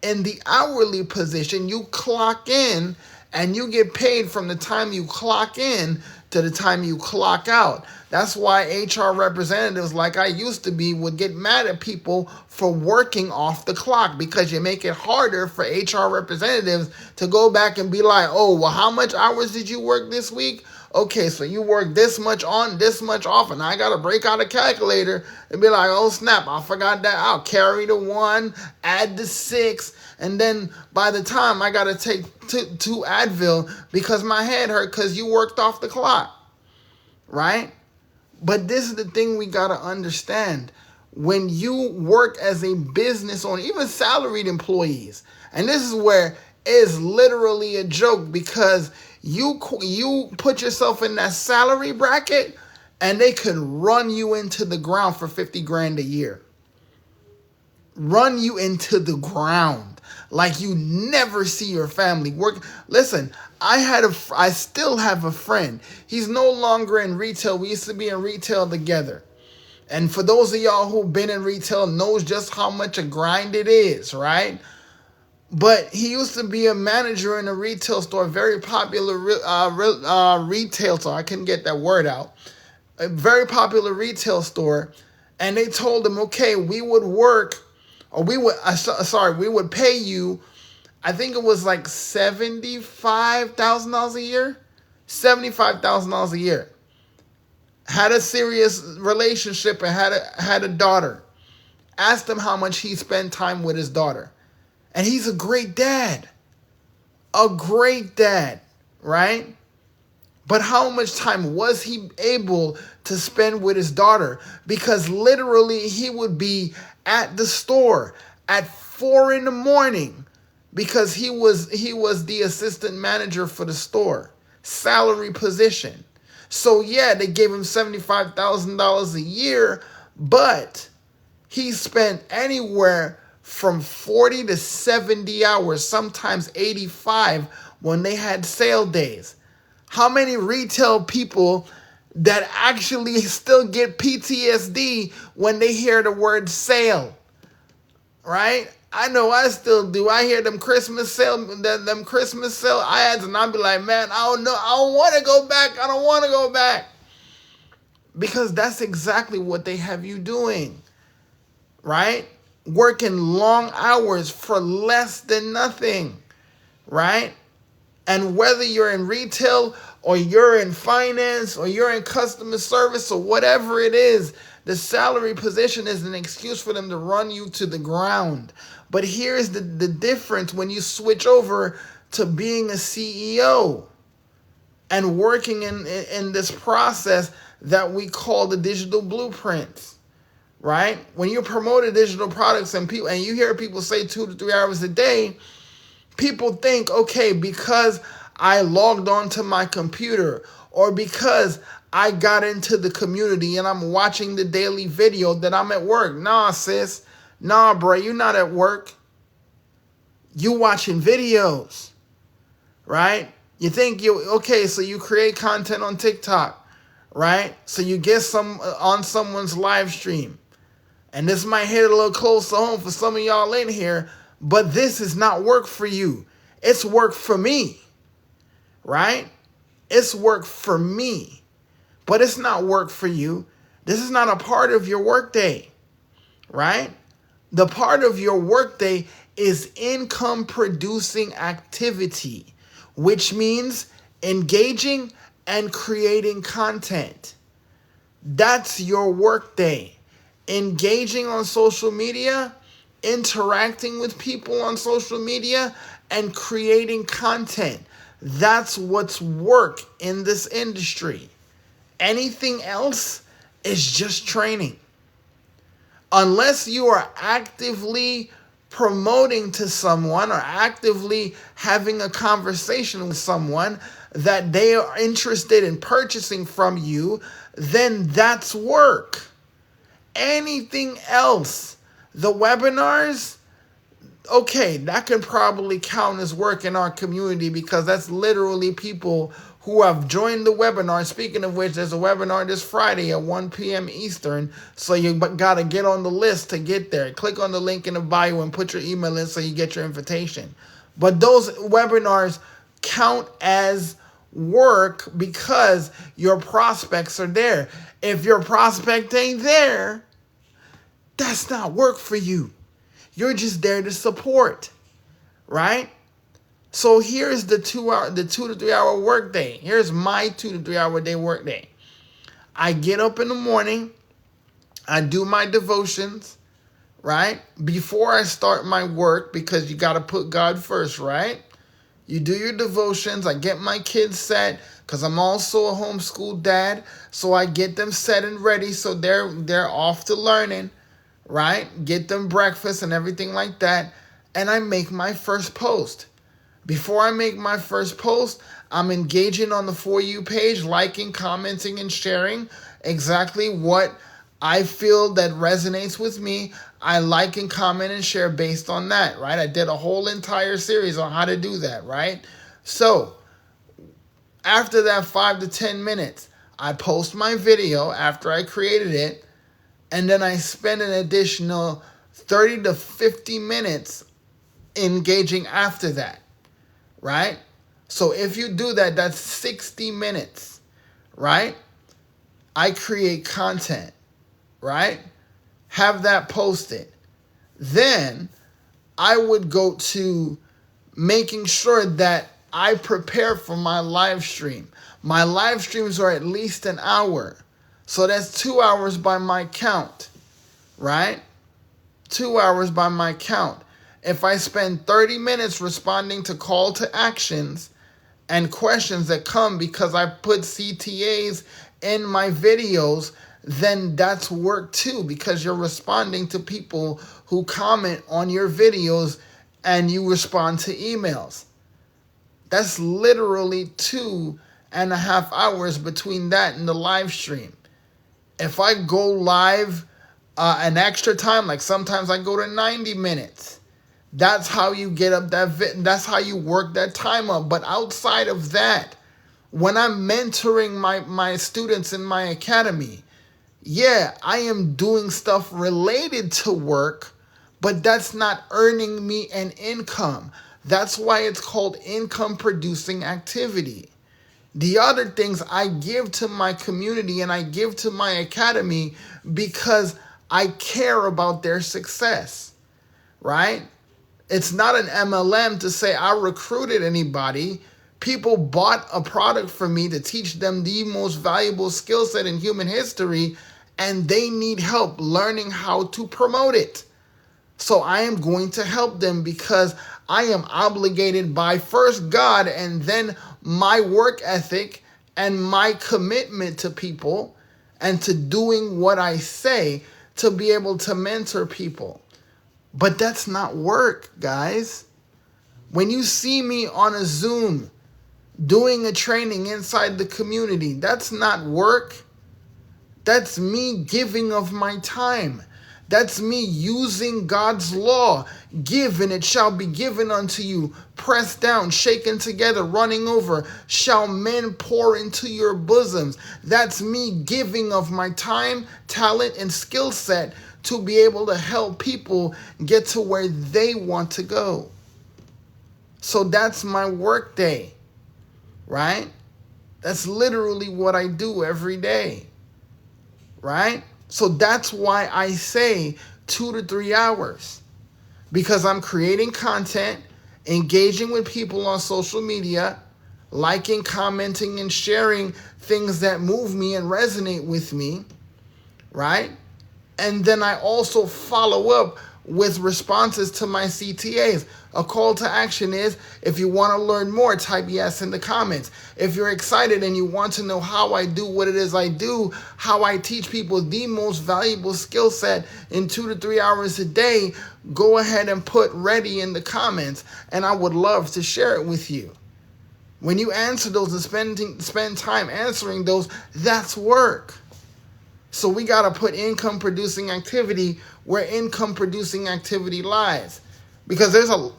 In the hourly position, you clock in and you get paid from the time you clock in to the time you clock out. That's why HR representatives, like I used to be, would get mad at people for working off the clock, because you make it harder for HR representatives to go back and be like, oh, well, how much hours did you work this week? Okay, so you work this much on, this much off, and I got to break out a calculator and be like, oh, snap, I forgot that. I'll carry the 1, add the 6, and then by the time I got to take two Advil because my head hurt because you worked off the clock, right? But this is the thing we got to understand. When you work as a business owner, even salaried employees, and this is where it's literally a joke, because you put yourself in that salary bracket and they could run you into the ground for 50 grand a year. Run you into the ground like you never see your family work. Listen, I still have a friend. He's no longer in retail. We used to be in retail together. And for those of y'all who've been in retail knows just how much a grind it is, right? But he used to be a manager in a retail store, very popular retail store. I couldn't get that word out. A very popular retail store. And they told him, okay, we would pay you, I think it was like $75,000 a year. $75,000 a year. Had a serious relationship and had a daughter. Asked him how much he spent time with his daughter. And he's a great dad. A great dad, right? But how much time was he able to spend with his daughter? Because literally he would be at the store at 4 a.m. because he was the assistant manager for the store. Salary position. So yeah, they gave him $75,000 a year, but he spent anywhere from 40 to 70 hours, sometimes 85 when they had sale days. How many retail people that actually still get PTSD when they hear the word sale, right? I know I still do. I hear them Christmas sale ads, and I'll be like, man, I don't know. I don't want to go back. I don't want to go back. Because that's exactly what they have you doing, right? Working long hours for less than nothing, right? And whether you're in retail or you're in finance or you're in customer service or whatever it is, the salary position is an excuse for them to run you to the ground. But here's the difference when you switch over to being a CEO and working in this process that we call the digital blueprints, right? When you promote digital products and you hear people say 2 to 3 hours a day, people think, okay, because I logged onto my computer or because I got into the community and I'm watching the daily video that I'm at work. Nah, sis. Nah, bro, you're not at work. You watching videos, right? You think so you create content on TikTok, right? So you get some on someone's live stream. And this might hit a little close to home for some of y'all in here, but this is not work for you. It's work for me, right? It's work for me, but it's not work for you. This is not a part of your workday, right? The part of your workday is income producing activity, which means engaging and creating content. That's your workday. Engaging on social media, interacting with people on social media, and creating content. That's what's work in this industry. Anything else is just training. Unless you are actively promoting to someone or actively having a conversation with someone that they are interested in purchasing from you, then that's work. Anything else, the webinars, okay, that can probably count as work in our community because that's literally people who have joined the webinar. Speaking of which, there's a webinar this Friday at 1 p.m. Eastern, so you got to get on the list to get there. Click on the link in the bio and put your email in so you get your invitation. But those webinars count as work because your prospects are there. If your prospect ain't there, that's not work for you. You're just there to support, right? So here's the 2 to 3 hour workday. Here's my 2 to 3 hour day workday. I get up in the morning, I do my devotions, right? Before I start my work, because you got to put God first, right? You do your devotions. I get my kids set because I'm also a homeschool dad. So I get them set and ready so they're off to learning, right? Get them breakfast and everything like that. And I make my first post. Before I make my first post, I'm engaging on the For You page, liking, commenting, and sharing exactly what I feel that resonates with me. I like and comment and share based on that, right? I did a whole entire series on how to do that, right? So after that 5 to 10 minutes, I post my video after I created it, and then I spend an additional 30 to 50 minutes engaging after that, right? So if you do that, that's 60 minutes, right? I create content, right? Have that posted. Then I would go to making sure that I prepare for my live stream. My live streams are at least an hour. So that's 2 hours by my count, right? 2 hours by my count. If I spend 30 minutes responding to call to actions and questions that come because I put CTAs in my videos, then that's work too, because you're responding to people who comment on your videos and you respond to emails. That's literally 2.5 hours between that and the live stream. If I go live an extra time, like sometimes I go to 90 minutes, that's how you get up that's how you work that time up. But outside of that, when I'm mentoring my students in my academy, yeah, I am doing stuff related to work, but that's not earning me an income. That's why it's called income producing activity. The other things I give to my community and I give to my academy because I care about their success, right? It's not an MLM to say I recruited anybody. People bought a product from me to teach them the most valuable skill set in human history, and they need help learning how to promote it. So I am going to help them because I am obligated by first God and then my work ethic and my commitment to people and to doing what I say to be able to mentor people. But that's not work, guys. When you see me on a Zoom doing a training inside the community, that's not work. That's me giving of my time. That's me using God's law. Give and it shall be given unto you. Pressed down, shaken together, running over, shall men pour into your bosoms. That's me giving of my time, talent, and skill set to be able to help people get to where they want to go. So that's my work day, right? That's literally what I do every day, right? So that's why I say 2 to 3 hours, because I'm creating content, engaging with people on social media, liking, commenting, and sharing things that move me and resonate with me, right? And then I also follow up with responses to my CTAs. A call to action is, if you want to learn more, type yes in the comments. If you're excited and you want to know how I do what it is I do, how I teach people the most valuable skill set in 2 to 3 hours a day, go ahead and put ready in the comments, and I would love to share it with you. When you answer those and spend time answering those, that's work. So we got to put income producing activity where income producing activity lies. Because there's I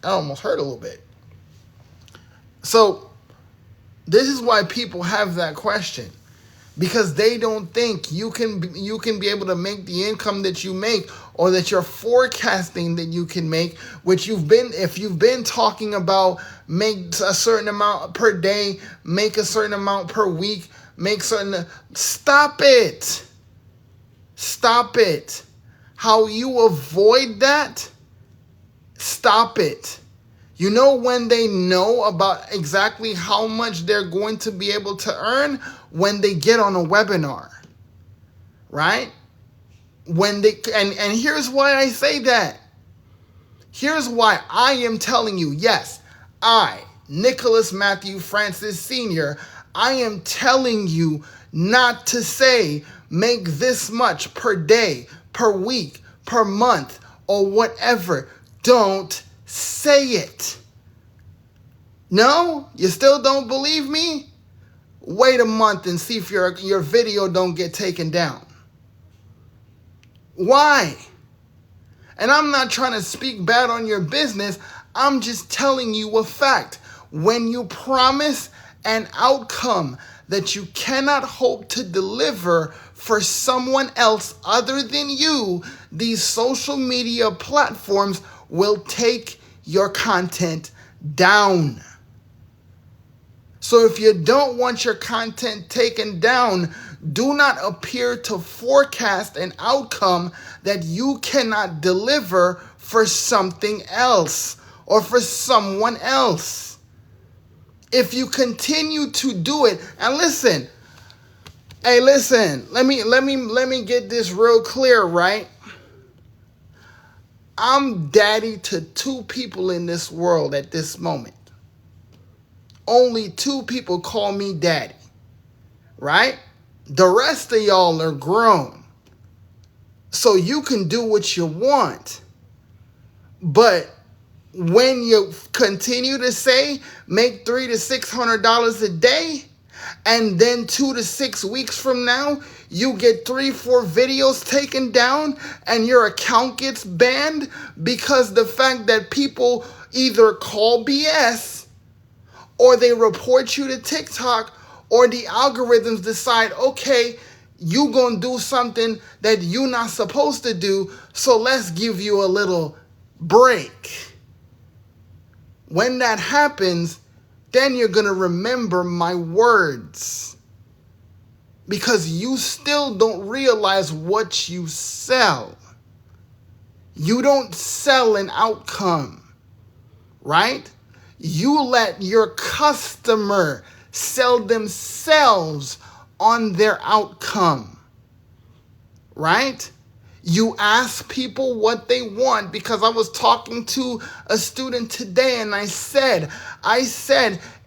almost hurt a little bit. So this is why people have that question. Because they don't think you can be able to make the income that you make, or that you're forecasting that you can make, which if you've been talking about make a certain amount per day, make a certain amount per week, stop it. Stop it. How you avoid that? Stop it. You know when they know about exactly how much they're going to be able to earn? When they get on a webinar, right? And here's why I say that. Here's why I am telling you, yes, I, Nicholas Matthew Francis Sr., I am telling you not to say make this much per day, per week, per month, or whatever. Don't say it. No? You still don't believe me? Wait a month and see if your video don't get taken down. Why? And I'm not trying to speak bad on your business. I'm just telling you a fact. When you promise an outcome that you cannot hope to deliver for someone else other than you, these social media platforms will take your content down. So if you don't want your content taken down, do not appear to forecast an outcome that you cannot deliver for something else or for someone else. If you continue to do it, and listen, let me get this real clear, right? I'm daddy to 2 people in this world at this moment. Only 2 people call me daddy, right? The rest of y'all are grown. So you can do what you want. But when you continue to say make $300 to $600 a day, and then 2 to 6 weeks from now, you get 3-4 videos taken down and your account gets banned because the fact that people either call BS, or they report you to TikTok, or the algorithms decide, okay, you gonna do something that you not supposed to do, so let's give you a little break. When that happens, then you're gonna remember my words. Because you still don't realize what you sell. You don't sell an outcome, right? You let your customer sell themselves on their outcome, right? You ask people what they want, because I was talking to a student today and I said,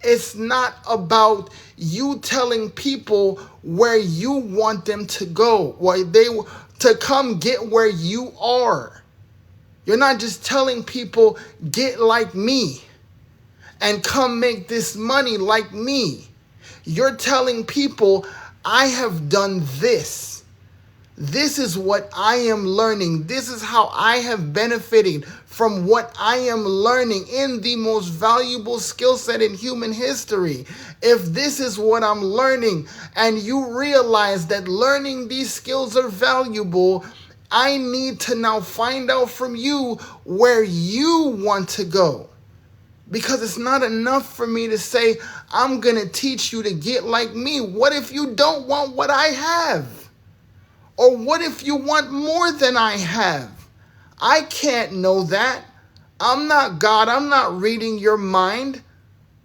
it's not about you telling people where you want them to go, to come get where you are. You're not just telling people, get like me and come make this money like me. You're telling people, I have done this. This is what I am learning. This is how I have benefited from what I am learning in the most valuable skill set in human history. If this is what I'm learning and you realize that learning these skills are valuable, I need to now find out from you where you want to go. Because it's not enough for me to say, I'm going to teach you to get like me. What if you don't want what I have? Or what if you want more than I have? I can't know that. I'm not God. I'm not reading your mind.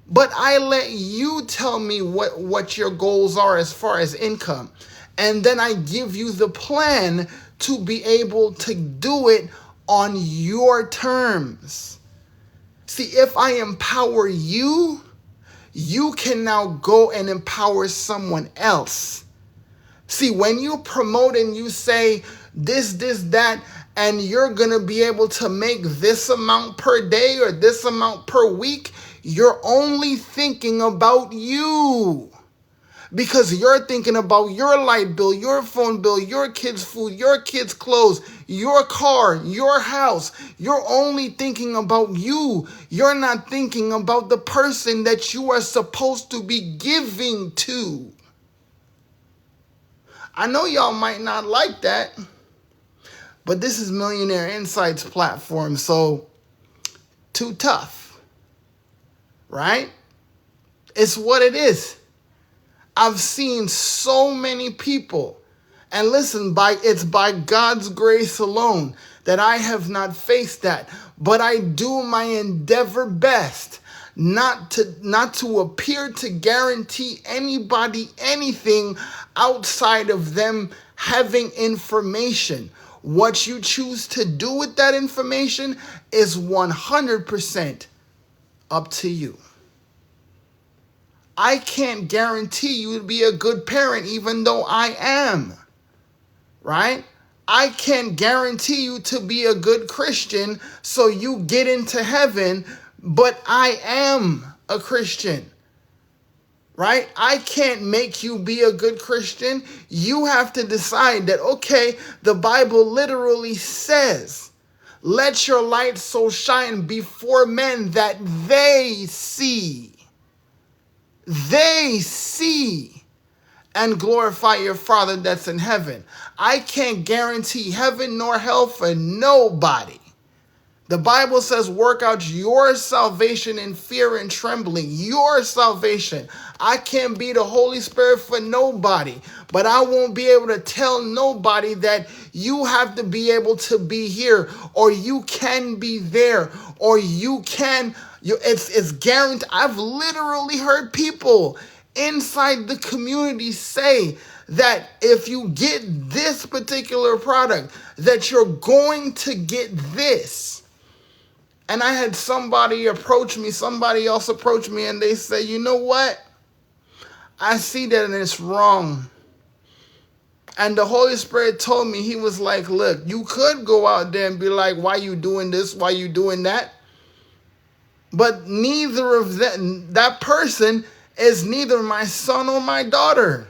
But I let you tell me what your goals are as far as income. And then I give you the plan to be able to do it on your terms. See, if I empower you, you can now go and empower someone else. See, when you promote and you say this, that, and you're going to be able to make this amount per day or this amount per week, you're only thinking about you. Because you're thinking about your light bill, your phone bill, your kids' food, your kids' clothes, your car, your house. You're only thinking about you. You're not thinking about the person that you are supposed to be giving to. I know y'all might not like that, but this is Millionaire Insights platform, so too tough, right? It's what it is. I've seen so many people, and listen, it's by God's grace alone that I have not faced that, but I do my endeavor best not to appear to guarantee anybody anything outside of them having information. What you choose to do with that information is 100% up to you. I can't guarantee you to be a good parent even though I am, right? I can't guarantee you to be a good Christian so you get into heaven, but I am a Christian, right? I can't make you be a good Christian. You have to decide that, okay, the Bible literally says, let your light so shine before men that they see and glorify your Father that's in heaven. I can't guarantee heaven nor hell for nobody. The Bible says, work out your salvation in fear and trembling. Your salvation. I can't be the Holy Spirit for nobody, but I won't be able to tell nobody that you have to be able to be here, or you can be there, or you can. It's guaranteed. I've literally heard people inside the community say that if you get this particular product, that you're going to get this. And I had somebody else approach me, and they say, you know what? I see that and it's wrong. And the Holy Spirit told me, he was like, look, you could go out there and be like, why you doing this? Why you doing that? But neither of that person is neither my son or my daughter.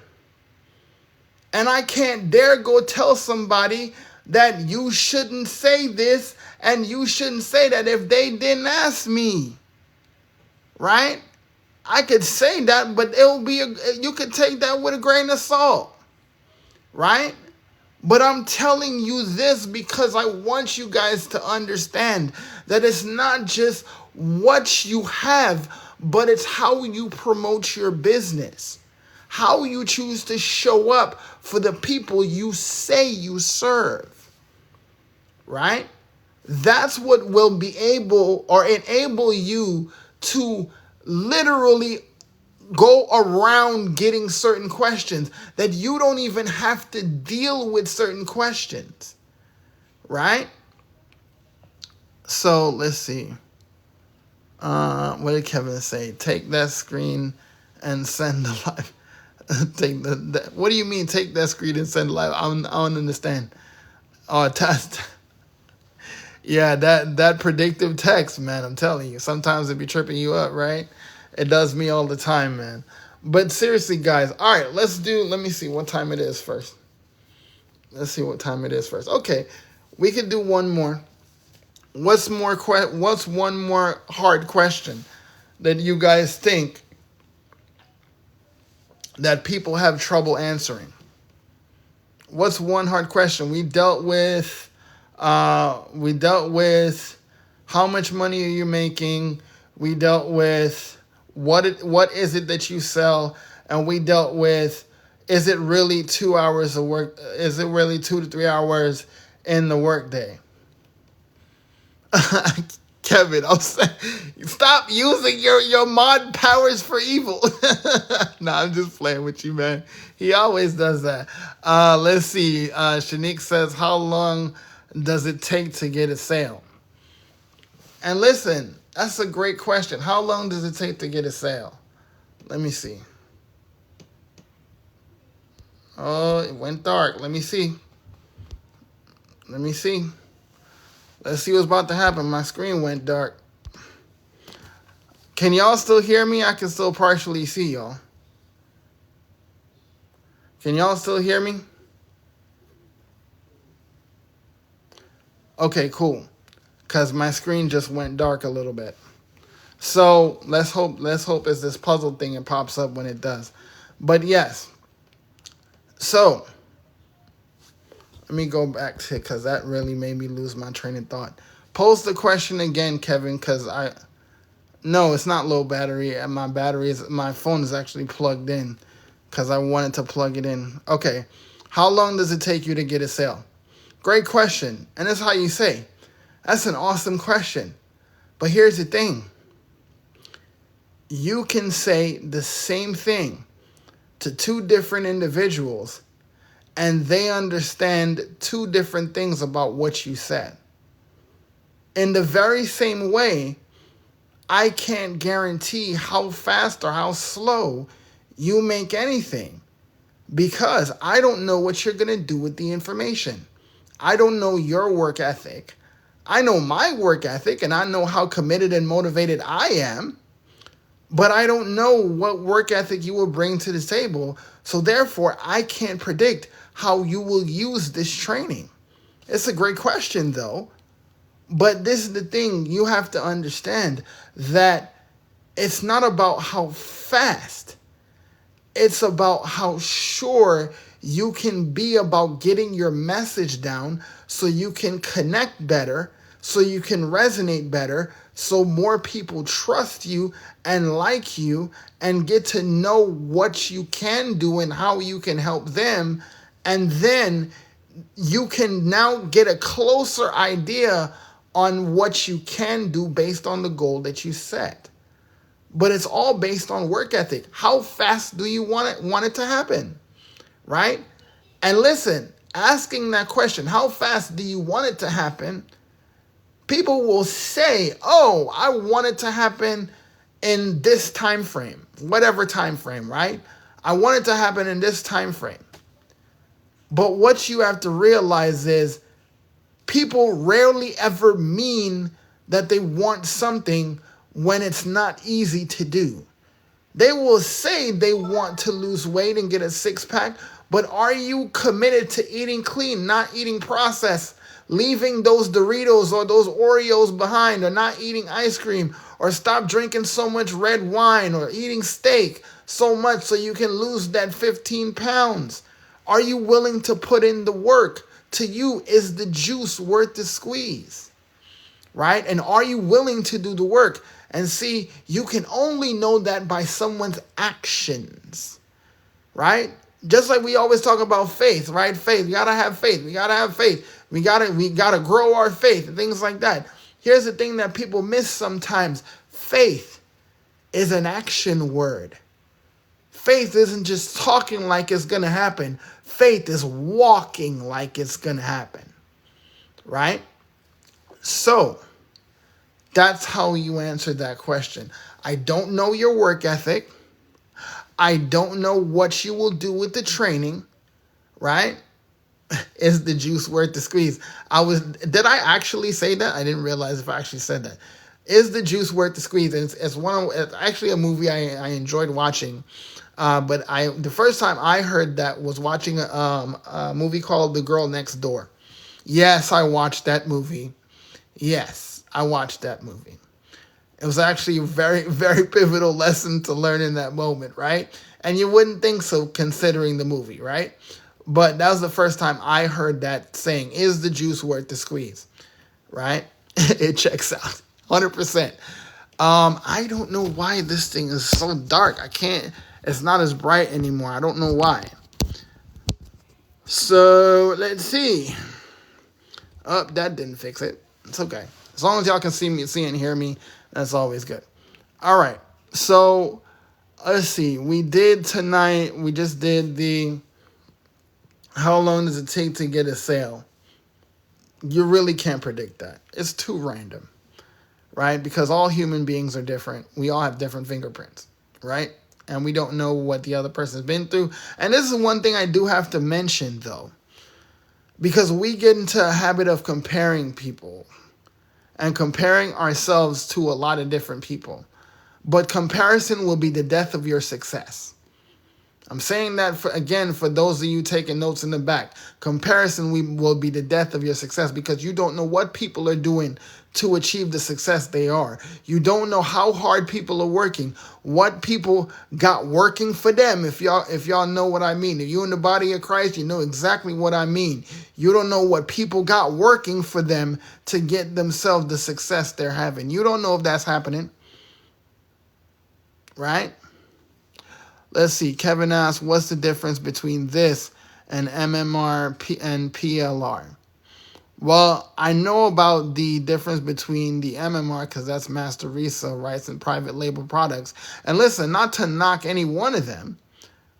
And I can't dare go tell somebody that you shouldn't say this and you shouldn't say that if they didn't ask me, right? I could say that, but you could take that with a grain of salt, right? But I'm telling you this because I want you guys to understand that it's not just what you have, but it's how you promote your business, how you choose to show up for the people you say you serve, right? That's what will be able or enable you to literally go around getting certain questions, that you don't even have to deal with certain questions, right? So let's see. What did Kevin say? Take that screen and send the live. What do you mean take that screen and send live? I don't understand. Oh, test. Yeah, that predictive text, man, I'm telling you. Sometimes it be tripping you up, right? It does me all the time, man. But seriously, guys, all right, let me see what time it is first. Let's see what time it is first. Okay, we can do one more. What's one more hard question that you guys think that people have trouble answering? What's one hard question? We dealt with how much money are you making? We dealt with what is it that you sell, and we dealt with, is it really 2 hours of work? Is it really 2 to 3 hours in the workday? Kevin, I'm saying, stop using your mod powers for evil. Nah, I'm just playing with you, man. He always does that. Let's see. Shanique says, how long does it take to get a sale? And listen, that's a great question. How long does it take to get a sale? Let me see. Oh, it went dark. Let me see. Let's see what's about to happen. My screen went dark. Can y'all still hear me? I can still partially see y'all. Can y'all still hear me? Okay, cool. Because my screen just went dark a little bit. So let's hope it's this puzzle thing and pops up when it does. But yes. So let me go back to, because that really made me lose my train of thought. Pose the question again, Kevin, because no, it's not low battery. And my phone is actually plugged in because I wanted to plug it in. Okay. How long does it take you to get a sale? Great question. And that's how you say, that's an awesome question. But here's the thing. You can say the same thing to two different individuals, and they understand two different things about what you said. In the very same way, I can't guarantee how fast or how slow you make anything, because I don't know what you're going to do with the information. I don't know your work ethic. I know my work ethic, and I know how committed and motivated I am, but I don't know what work ethic you will bring to the table. So therefore, I can't predict how you will use this training. It's a great question, though. But this is the thing, you have to understand that it's not about how fast. It's about how sure you can be about getting your message down so you can connect better, so you can resonate better, so more people trust you and like you and get to know what you can do and how you can help them. And then you can now get a closer idea on what you can do based on the goal that you set. But it's all based on work ethic. How fast do you want it to happen? Right? And listen, asking that question, how fast do you want it to happen? People will say, oh, I want it to happen in this time frame, whatever time frame, right? I want it to happen in this time frame. But what you have to realize is people rarely ever mean that they want something when it's not easy to do. They will say they want to lose weight and get a six-pack, but are you committed to eating clean, not eating processed, leaving those Doritos or those Oreos behind, or not eating ice cream, or stop drinking so much red wine, or eating steak so much so you can lose that 15 pounds? Are you willing to put in the work? To you, is the juice worth the squeeze? Right? And are you willing to do the work? And see, you can only know that by someone's actions. Right? Just like we always talk about faith, right? Faith. We gotta have faith. We gotta have faith. We gotta grow our faith and things like that. Here's the thing that people miss sometimes. Faith is an action word. Faith isn't just talking like it's gonna happen. Faith is walking like it's gonna happen. Right? So that's how you answer that question. I don't know your work ethic. I don't know what you will do with the training, right? Is the juice worth the squeeze? Did I actually say that? I didn't realize if I actually said that. Is the juice worth the squeeze? It's actually a movie I enjoyed watching. But the first time I heard that was watching a movie called The Girl Next Door. Yes, I watched that movie. Yes, I watched that movie. It was actually a very, very pivotal lesson to learn in that moment, right? And you wouldn't think so considering the movie, right? But that was the first time I heard that saying, is the juice worth the squeeze, right? It checks out 100%. I don't know why this thing is so dark. It's not as bright anymore. I don't know why. So let's see. Oh, that didn't fix it. It's okay. As long as y'all can see and hear me, that's always good. All right. So let's see. We just did the how long does it take to get a sale? You really can't predict that. It's too random, right? Because all human beings are different. We all have different fingerprints, right? And we don't know what the other person's been through. And this is one thing I do have to mention, though, because we get into a habit of comparing people and comparing ourselves to a lot of different people. But comparison will be the death of your success. I'm saying that for those of you taking notes in the back. Comparison will be the death of your success because you don't know what people are doing to achieve the success they are. You don't know how hard people are working, what people got working for them. If y'all know what I mean. If you're in the body of Christ, you know exactly what I mean. You don't know what people got working for them to get themselves the success they're having. You don't know if that's happening. Right? Let's see. Kevin asks, what's the difference between this and MMR and PLR? Well, I know about the difference between the MMR because that's master resale rights and private label products. And listen, not to knock any one of them,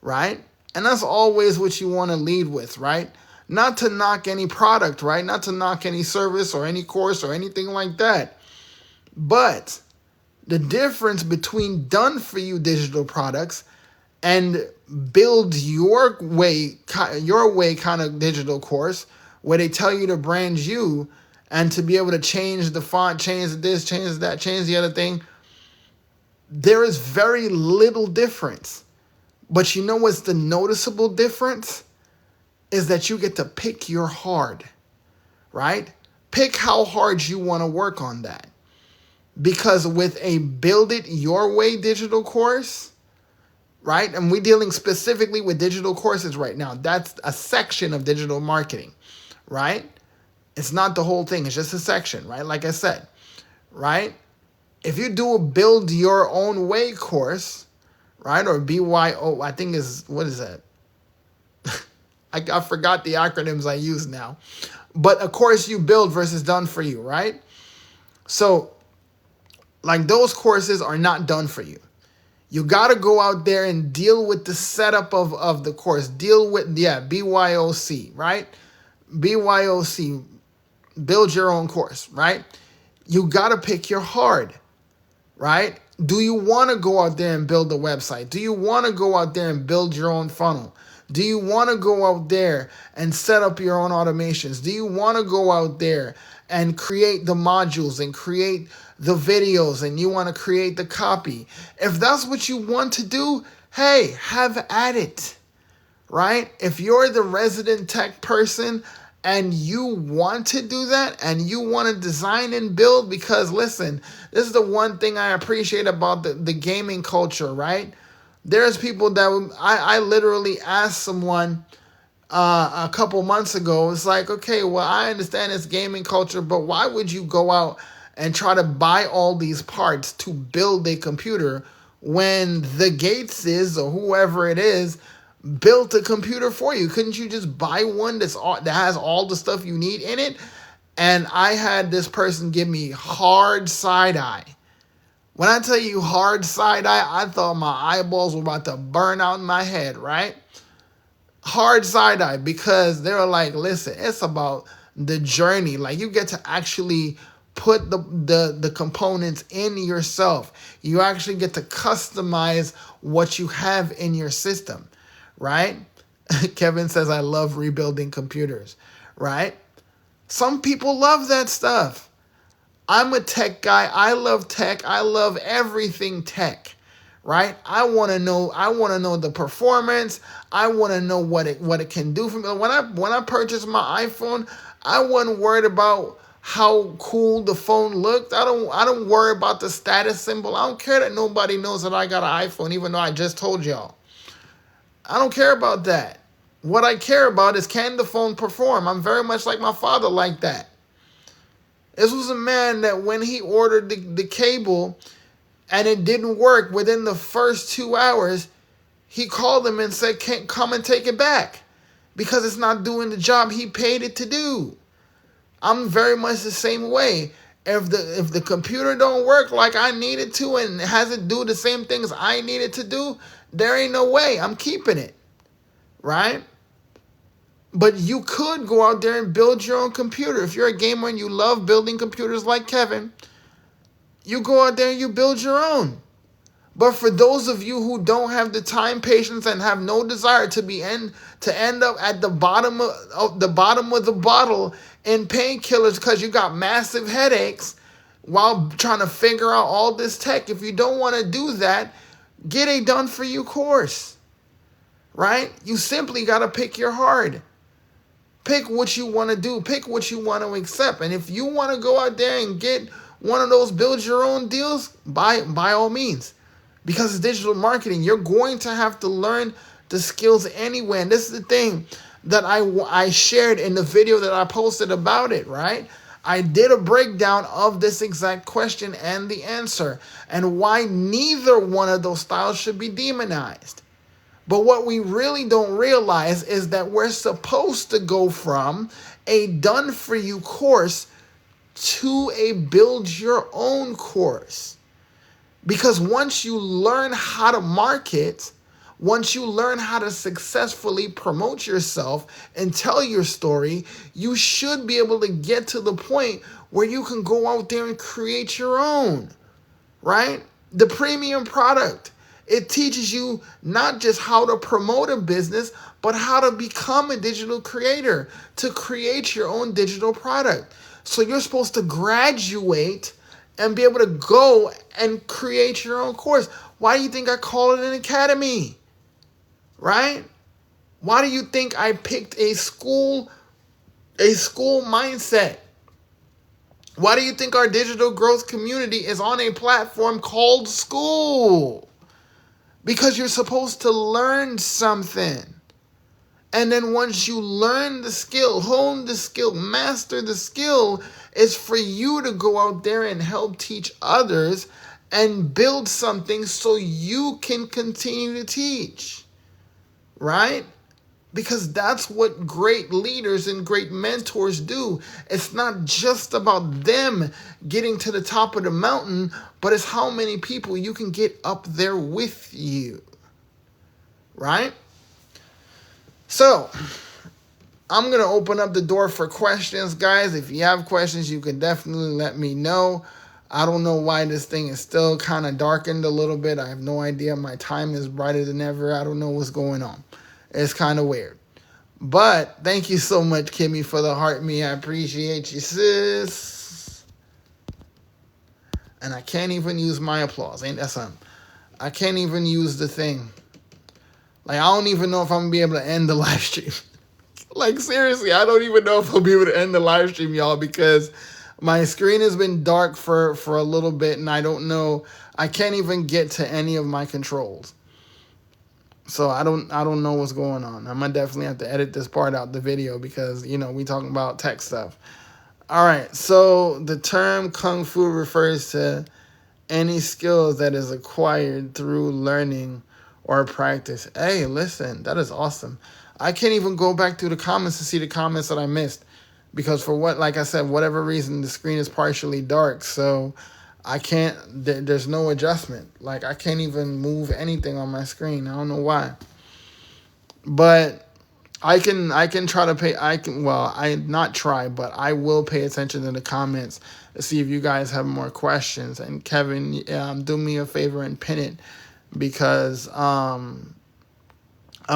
right? And that's always what you want to lead with, right? Not to knock any product, right? Not to knock any service or any course or anything like that. But the difference between done-for-you digital products and build your way kind of digital course where they tell you to brand you and to be able to change the font, change this, change that, change the other thing. There is very little difference. But you know what's the noticeable difference? Is that you get to pick your hard, right? Pick how hard you want to work on that. Because with a build it your way digital course, right? And we're dealing specifically with digital courses right now. That's a section of digital marketing, right? It's not the whole thing. It's just a section, right? Like I said, right? If you do a build your own way course, right? Or BYO, I think what is that? I forgot the acronyms I use now. But a course you build versus done for you, right? So, like those courses are not done for you. You got to go out there and deal with the setup of the course. Deal with, BYOC, right? BYOC, build your own course, right? You got to pick your hard, right? Do you want to go out there and build a website? Do you want to go out there and build your own funnel? Do you want to go out there and set up your own automations? Do you want to go out there and create the modules and create the videos and you want to create the copy? If that's what you want to do, hey, have at it, right? If you're the resident tech person and you want to do that and you want to design and build, because listen, this is the one thing I appreciate about the gaming culture, right? There's people that I literally asked someone a couple months ago. It's like, okay, well, I understand it's gaming culture, but why would you go out and try to buy all these parts to build a computer when the Gateses or whoever it is built a computer for you? Couldn't you just buy one that has all the stuff you need in it? And I had this person give me hard side eye. When I tell you hard side eye, I thought my eyeballs were about to burn out in my head, right? Hard side eye, because they were like, listen, it's about the journey. Like, you get to actually put the components in yourself. You actually get to customize what you have in your system, right? Kevin says, I love rebuilding computers, right? Some people love that stuff. I'm a tech guy. I love tech. I love everything tech, right? I want to know the performance. I want to know what it can do for me. When I purchased my iPhone, I wasn't worried about how cool the phone looked. I don't worry about the status symbol. I don't care that nobody knows that I got an iPhone, even though I just told y'all. I don't care about that. What I care about is, can the phone perform? I'm very much like my father like that. This was a man that when he ordered the cable and it didn't work within the first 2 hours, he called him and said, "Can't come and take it back because it's not doing the job he paid it to do." I'm very much the same way. If the computer don't work like I need it to and hasn't do the same things I need it to do, there ain't no way I'm keeping it, right? But you could go out there and build your own computer. If you're a gamer and you love building computers like Kevin, you go out there and you build your own. But for those of you who don't have the time, patience, and have no desire to end up at the bottom of the bottle in painkillers because you got massive headaches while trying to figure out all this tech, if you don't want to do that, get a done for you course, right? You simply got to pick your heart. Pick what you want to do. Pick what you want to accept. And if you want to go out there and get one of those build your own deals, by all means. Because it's digital marketing, you're going to have to learn the skills anyway. And this is the thing that I shared in the video that I posted about it, right? I did a breakdown of this exact question and the answer and why neither one of those styles should be demonized. But what we really don't realize is that we're supposed to go from a done-for-you course to a build-your-own course. Because once you learn how to market, once you learn how to successfully promote yourself and tell your story, you should be able to get to the point where you can go out there and create your own, right? The premium product. It teaches you not just how to promote a business, but how to become a digital creator, to create your own digital product. So you're supposed to graduate and be able to go and create your own course. Why do you think I call it an academy? Right? Why do you think I picked a school mindset? Why do you think our digital growth community is on a platform called school? Because you're supposed to learn something. And then once you learn the skill, hone the skill, master the skill, it's for you to go out there and help teach others and build something so you can continue to teach, right? Because that's what great leaders and great mentors do. It's not just about them getting to the top of the mountain, but it's how many people you can get up there with you, right? So, I'm going to open up the door for questions, guys. If you have questions, you can definitely let me know. I don't know why this thing is still kind of darkened a little bit. I have no idea. My time is brighter than ever. I don't know what's going on. It's kind of weird. But thank you so much, Kimmy, for the heart me. I appreciate you, sis. And I can't even use my applause. Ain't that something? I can't even use the thing. Like, I don't even know if I'm going to be able to end the live stream. Like, seriously, I don't even know if I'll be able to end the live stream, y'all, because my screen has been dark for a little bit, and I don't know. I can't even get to any of my controls. So I don't know what's going on. I'm going to definitely have to edit this part out the video because, you know, we talking about tech stuff. All right, so the term Kung Fu refers to any skills that is acquired through learning or practice. Hey, listen, that is awesome. I can't even go back through the comments to see the comments that I missed because like I said, whatever reason, the screen is partially dark. So I can't, there's no adjustment. Like, I can't even move anything on my screen. I don't know why. But I can try to not try, but I will pay attention to the comments to see if you guys have more questions. And Kevin, do me a favor and pin it because I'll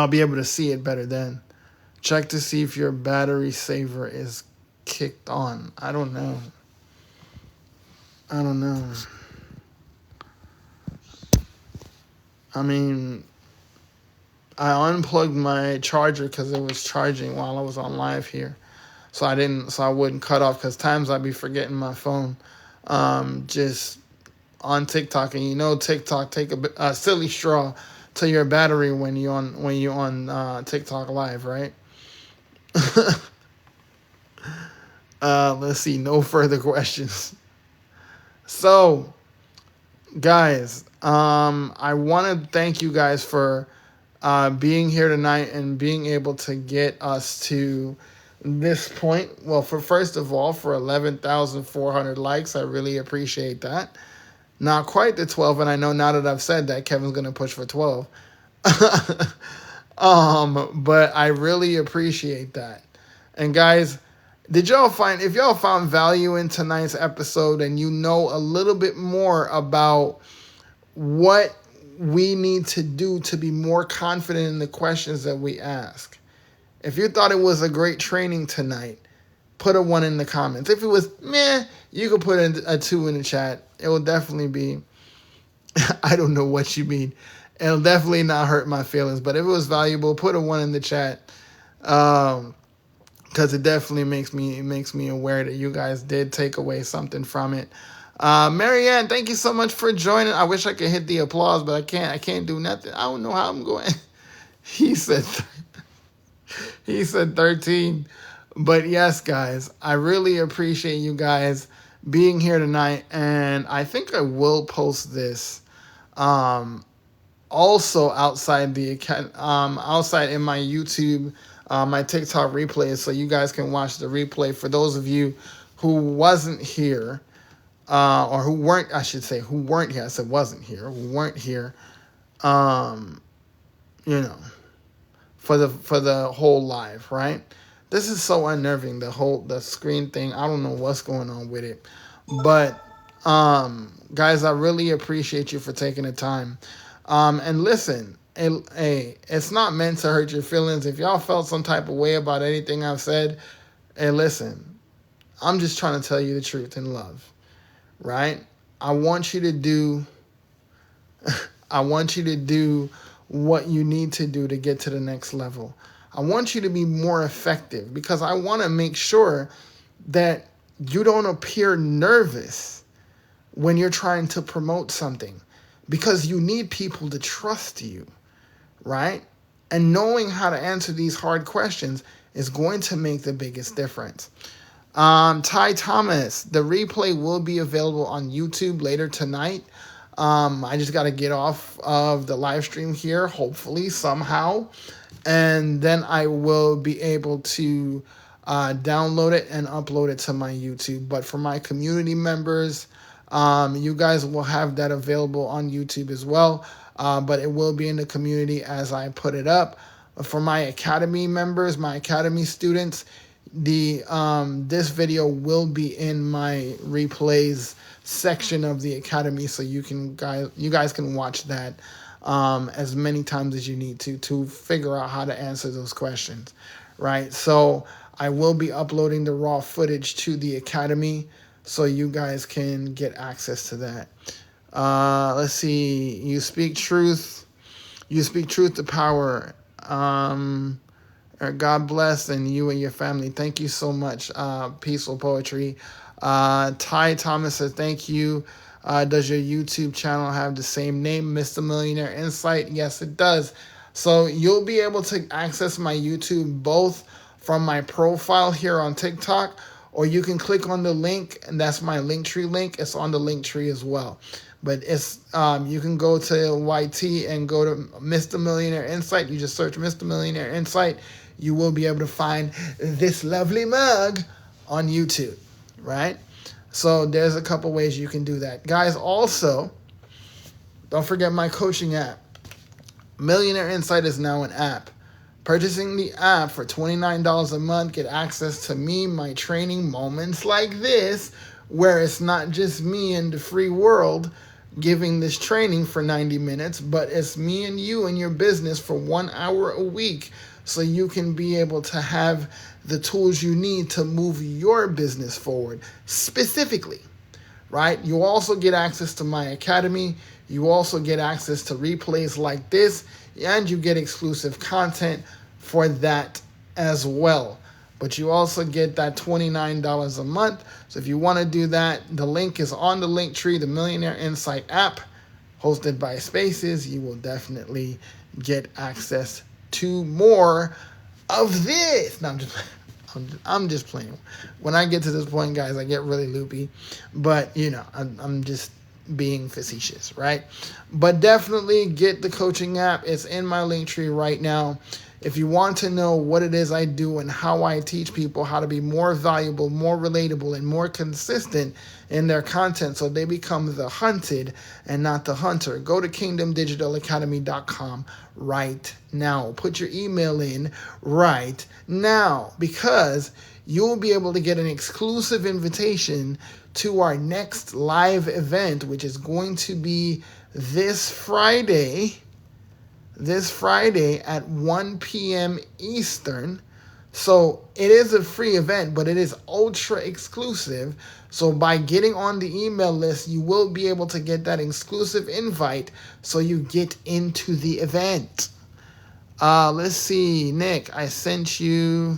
be able to see it better then. Check to see if your battery saver is kicked on. I don't know. I don't know. I mean, I unplugged my charger because it was charging while I was on live here, so I wouldn't cut off. Because times I'd be forgetting my phone, just on TikTok, and TikTok take a silly straw to your battery when you on TikTok live, right? Let's see, no further questions. So, guys, I want to thank you guys for being here tonight and being able to get us to this point. Well, first of all, for 11,400 likes, I really appreciate that. Not quite the 12, and I know now that I've said that, Kevin's gonna push for 12. But I really appreciate that. And guys, if y'all found value in tonight's episode and you know a little bit more about what we need to do to be more confident in the questions that we ask. If you thought it was a great training tonight, put a 1 in the comments. If it was meh, you could put a 2 in the chat. It will definitely be, I don't know what you mean. It'll definitely not hurt my feelings. But if it was valuable, put a 1 in the chat. Because it definitely makes me aware that you guys did take away something from it. Marianne, thank you so much for joining. I wish I could hit the applause, but I can't. I can't do nothing. I don't know how I'm going. He said 13. But yes, guys, I really appreciate you guys being here tonight, and I think I will post this also outside outside in my YouTube, my TikTok replays, so you guys can watch the replay. For those of you who wasn't here, or who weren't, I should say, who weren't here. I said wasn't here. Who weren't here. For the whole live, right? This is so unnerving. The screen thing. I don't know what's going on with it, but guys, I really appreciate you for taking the time. And listen, it's not meant to hurt your feelings. If y'all felt some type of way about anything I've said, hey, listen, I'm just trying to tell you the truth in love, right? I want you to do what you need to do to get to the next level. I want you to be more effective because I want to make sure that you don't appear nervous when you're trying to promote something, because you need people to trust you, right? And knowing how to answer these hard questions is going to make the biggest difference. Ty Thomas, the replay will be available on YouTube later tonight. I just got to get off of the live stream here, hopefully, somehow. And then I will be able to download it and upload it to my YouTube. But for my community members, you guys will have that available on YouTube as well. But it will be in the community as I put it up. For my Academy members, my Academy students, this video will be in my replays section of the Academy, so you guys can watch that as many times as you need to figure out how to answer those questions, right? So I will be uploading the raw footage to the Academy so you guys can get access to that. Let's see. You speak truth to power. God bless, and you and your family. Thank you so much. Peaceful Poetry. Ty Thomas says, thank you. Does your YouTube channel have the same name, Mr. Millionaire Insight? Yes, it does. So you'll be able to access my YouTube both from my profile here on TikTok, or you can click on the link, and that's my Linktree link. It's on the Linktree as well. But it's you can go to YT and go to Mr. Millionaire Insight. You just search Mr. Millionaire Insight. You will be able to find this lovely mug on YouTube, right? So there's a couple ways you can do that. Guys, also, don't forget my coaching app. Millionaire Insight is now an app. Purchasing the app for $29 a month, get access to me, my training, moments like this, where it's not just me and the free world giving this training for 90 minutes, but it's me and you and your business for 1 hour a week, so you can be able to have the tools you need to move your business forward specifically, right? You also get access to my academy. You also get access to replays like this, and you get exclusive content for that as well. But you also get that $29 a month. So if you want to do that, the link is on the Linktree, the Millionaire Insight app, hosted by Spaces. You will definitely get access to more of this. No, I'm just playing. When I get to this point, guys, I get really loopy. But, I'm just being facetious, right? But definitely get the coaching app. It's in my Linktree right now. If you want to know what it is I do and how I teach people how to be more valuable, more relatable, and more consistent in their content so they become the hunted and not the hunter, go to kingdomdigitalacademy.com right now. Put your email in right now, because you'll be able to get an exclusive invitation to our next live event, which is going to be this Friday at 1 p.m. Eastern. So it is a free event, but it is ultra exclusive. So by getting on the email list, you will be able to get that exclusive invite so you get into the event. Let's see, Nick, I sent you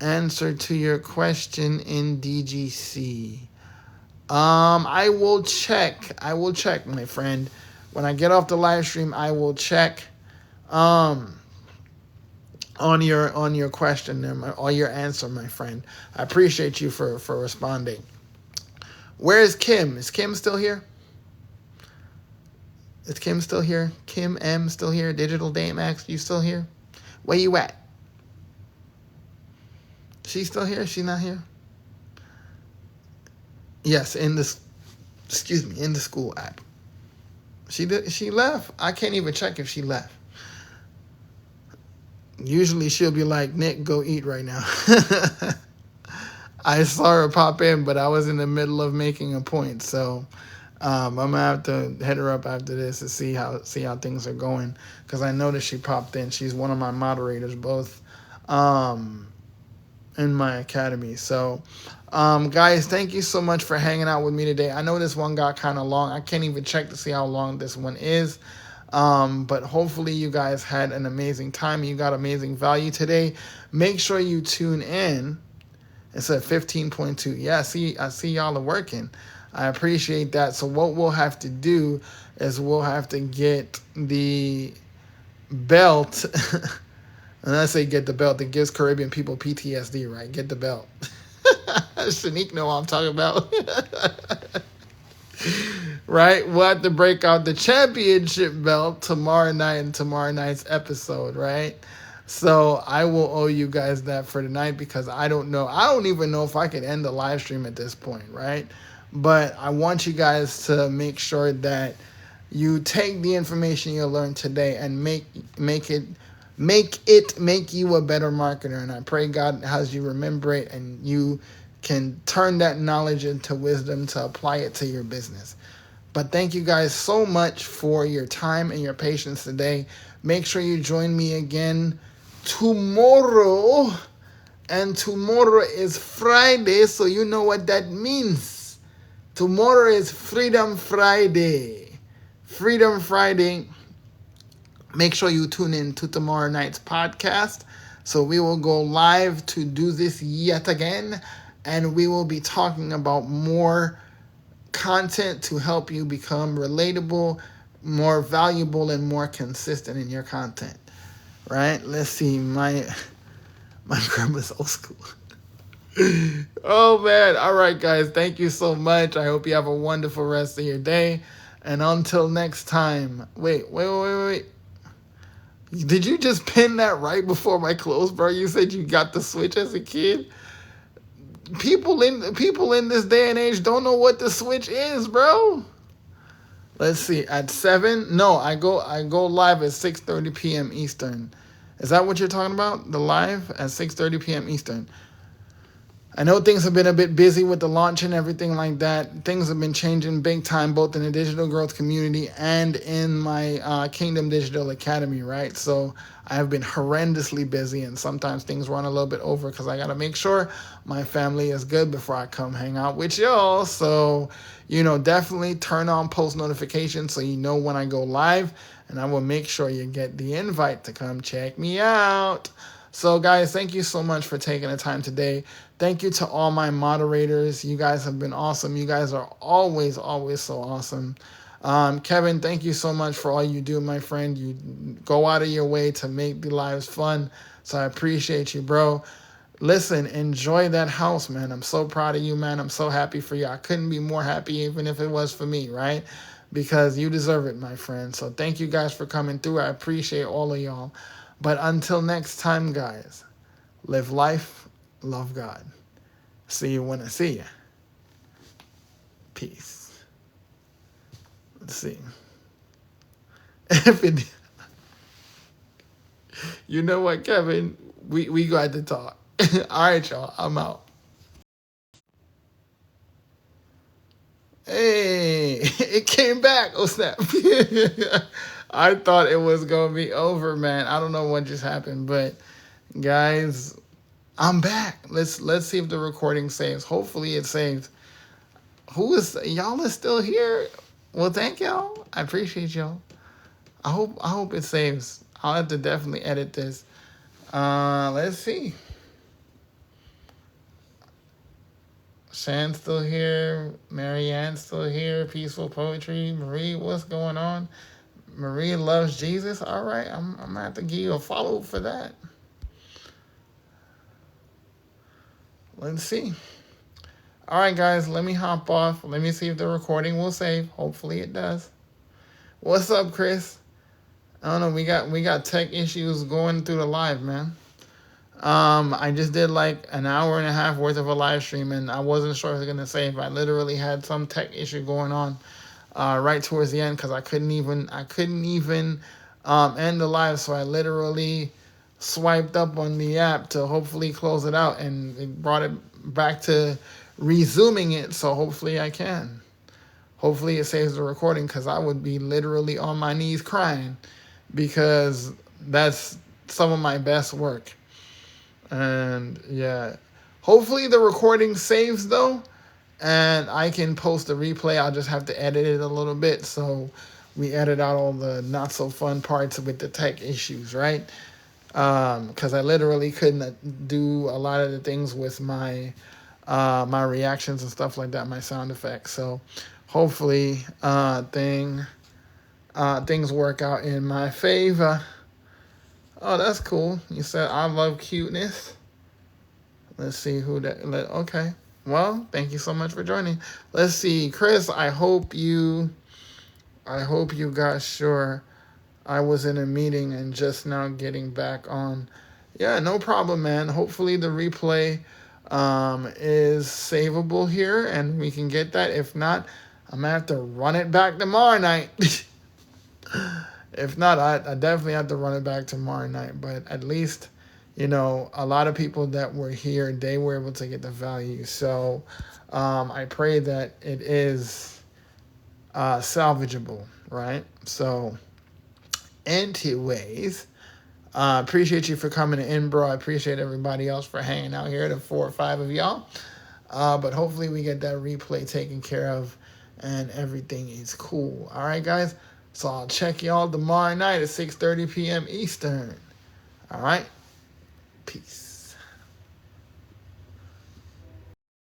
answer to your question in DGC. I will check, my friend. When I get off the live stream, I will check on your question or your answer, my friend. I appreciate you for responding. Where is Kim? Is Kim still here? Is Kim still here? Kim M still here? Digital Dame X, you still here? Where you at? She's still here? She not here? Yes, in the school app. She left? I can't even check if she left. Usually she'll be like, Nick, go eat right now. I saw her pop in, but I was in the middle of making a point. So I'm going to have to hit her up after this to see how things are going. Because I noticed she popped in. She's one of my moderators, both in my academy. So, guys, thank you so much for hanging out with me today. I know this one got kind of long. I can't even check to see how long this one is. But hopefully you guys had an amazing time. You got amazing value today. Make sure you tune in. It's at 15.2. Yeah, I see y'all are working. I appreciate that. So what we'll have to do is we'll have to get the belt. And I say get the belt that gives Caribbean people PTSD, right? Get the belt. Shanique know what I'm talking about. Right? We'll have to break out the championship belt tomorrow night in tomorrow night's episode, right? So I will owe you guys that for tonight, because I don't know. I don't even know if I could end the live stream at this point, right? But I want you guys to make sure that you take the information you learned today and make it make you a better marketer. And I pray God has you remember it and you can turn that knowledge into wisdom to apply it to your business. But thank you guys so much for your time and your patience today. Make sure you join me again tomorrow. And tomorrow is Friday, so you know what that means. Tomorrow is Freedom Friday. Freedom Friday. Make sure you tune in to tomorrow night's podcast. So we will go live to do this yet again. And we will be talking about more content to help you become relatable, more valuable, and more consistent in your content. Right? Let's see. My grandma's old school. Oh, man. All right, guys. Thank you so much. I hope you have a wonderful rest of your day. And until next time. Wait. Did you just pin that right before my close, bro? You said you got the Switch as a kid? People in this day and age don't know what the Switch is, bro. Let's see. At 7? No, I go live at 6:30 p.m. Eastern. Is that what you're talking about? The live at 6:30 p.m. Eastern. I know things have been a bit busy with the launch and everything like that. Things have been changing big time, both in the digital growth community and in my Kingdom Digital Academy, right? So I have been horrendously busy, and sometimes things run a little bit over because I got to make sure my family is good before I come hang out with y'all. So, definitely turn on post notifications so you know when I go live, and I will make sure you get the invite to come check me out. So, guys, thank you so much for taking the time today. Thank you to all my moderators. You guys have been awesome. You guys are always, always so awesome. Kevin, thank you so much for all you do, my friend. You go out of your way to make the lives fun. So I appreciate you, bro. Listen, enjoy that house, man. I'm so proud of you, man. I'm so happy for you. I couldn't be more happy even if it was for me, right? Because you deserve it, my friend. So thank you guys for coming through. I appreciate all of y'all. But until next time, guys, live life, love God. See you when I see you. Peace. Let's see. You know what, Kevin? We got to talk. All right, y'all. I'm out. Hey, it came back. Oh, snap. I thought it was going to be over, man. I don't know what just happened, but guys, I'm back. Let's see if the recording saves. Hopefully it saves. Y'all is still here? Well, thank y'all. I appreciate y'all. I hope it saves. I'll have to definitely edit this. Let's see. Shan's still here. Marianne's still here. Peaceful Poetry. Marie, what's going on? Marie loves Jesus. All right, I'm gonna have to give you a follow for that. Let's see. All right, guys, let me hop off. Let me see if the recording will save. Hopefully it does. What's up, Chris? I don't know. We got tech issues going through the live, man. I just did like an hour and a half worth of a live stream, and I wasn't sure if it was gonna save. I literally had some tech issue going on right towards the end because I couldn't even end the live. So I literally swiped up on the app to hopefully close it out, and it brought it back to resuming it. So hopefully I can. Hopefully it saves the recording because I would be literally on my knees crying because that's some of my best work. And yeah, hopefully the recording saves though, and I can post a replay. I'll just have to edit it a little bit so we edit out all the not so fun parts with the tech issues, right? Because I literally couldn't do a lot of the things with my my reactions and stuff like that, my sound effects. So hopefully things work out in my favor. Oh, that's cool. You said I love cuteness. Let's see who that. Okay. Well, thank you so much for joining. Let's see, Chris. I hope you got sure. I was in a meeting and just now getting back on. Yeah, no problem, man. Hopefully the replay is savable here and we can get that. If not, I'm gonna have to run it back tomorrow night. If not, I definitely have to run it back tomorrow night. But at least, a lot of people that were here, they were able to get the value. So I pray that it is salvageable, right? So anyways, appreciate you for coming in, bro. I appreciate everybody else for hanging out here, the 4 or 5 of y'all. But hopefully we get that replay taken care of and everything is cool. All right, guys. So I'll check y'all tomorrow night at 6:30 p.m. Eastern. All right. Peace.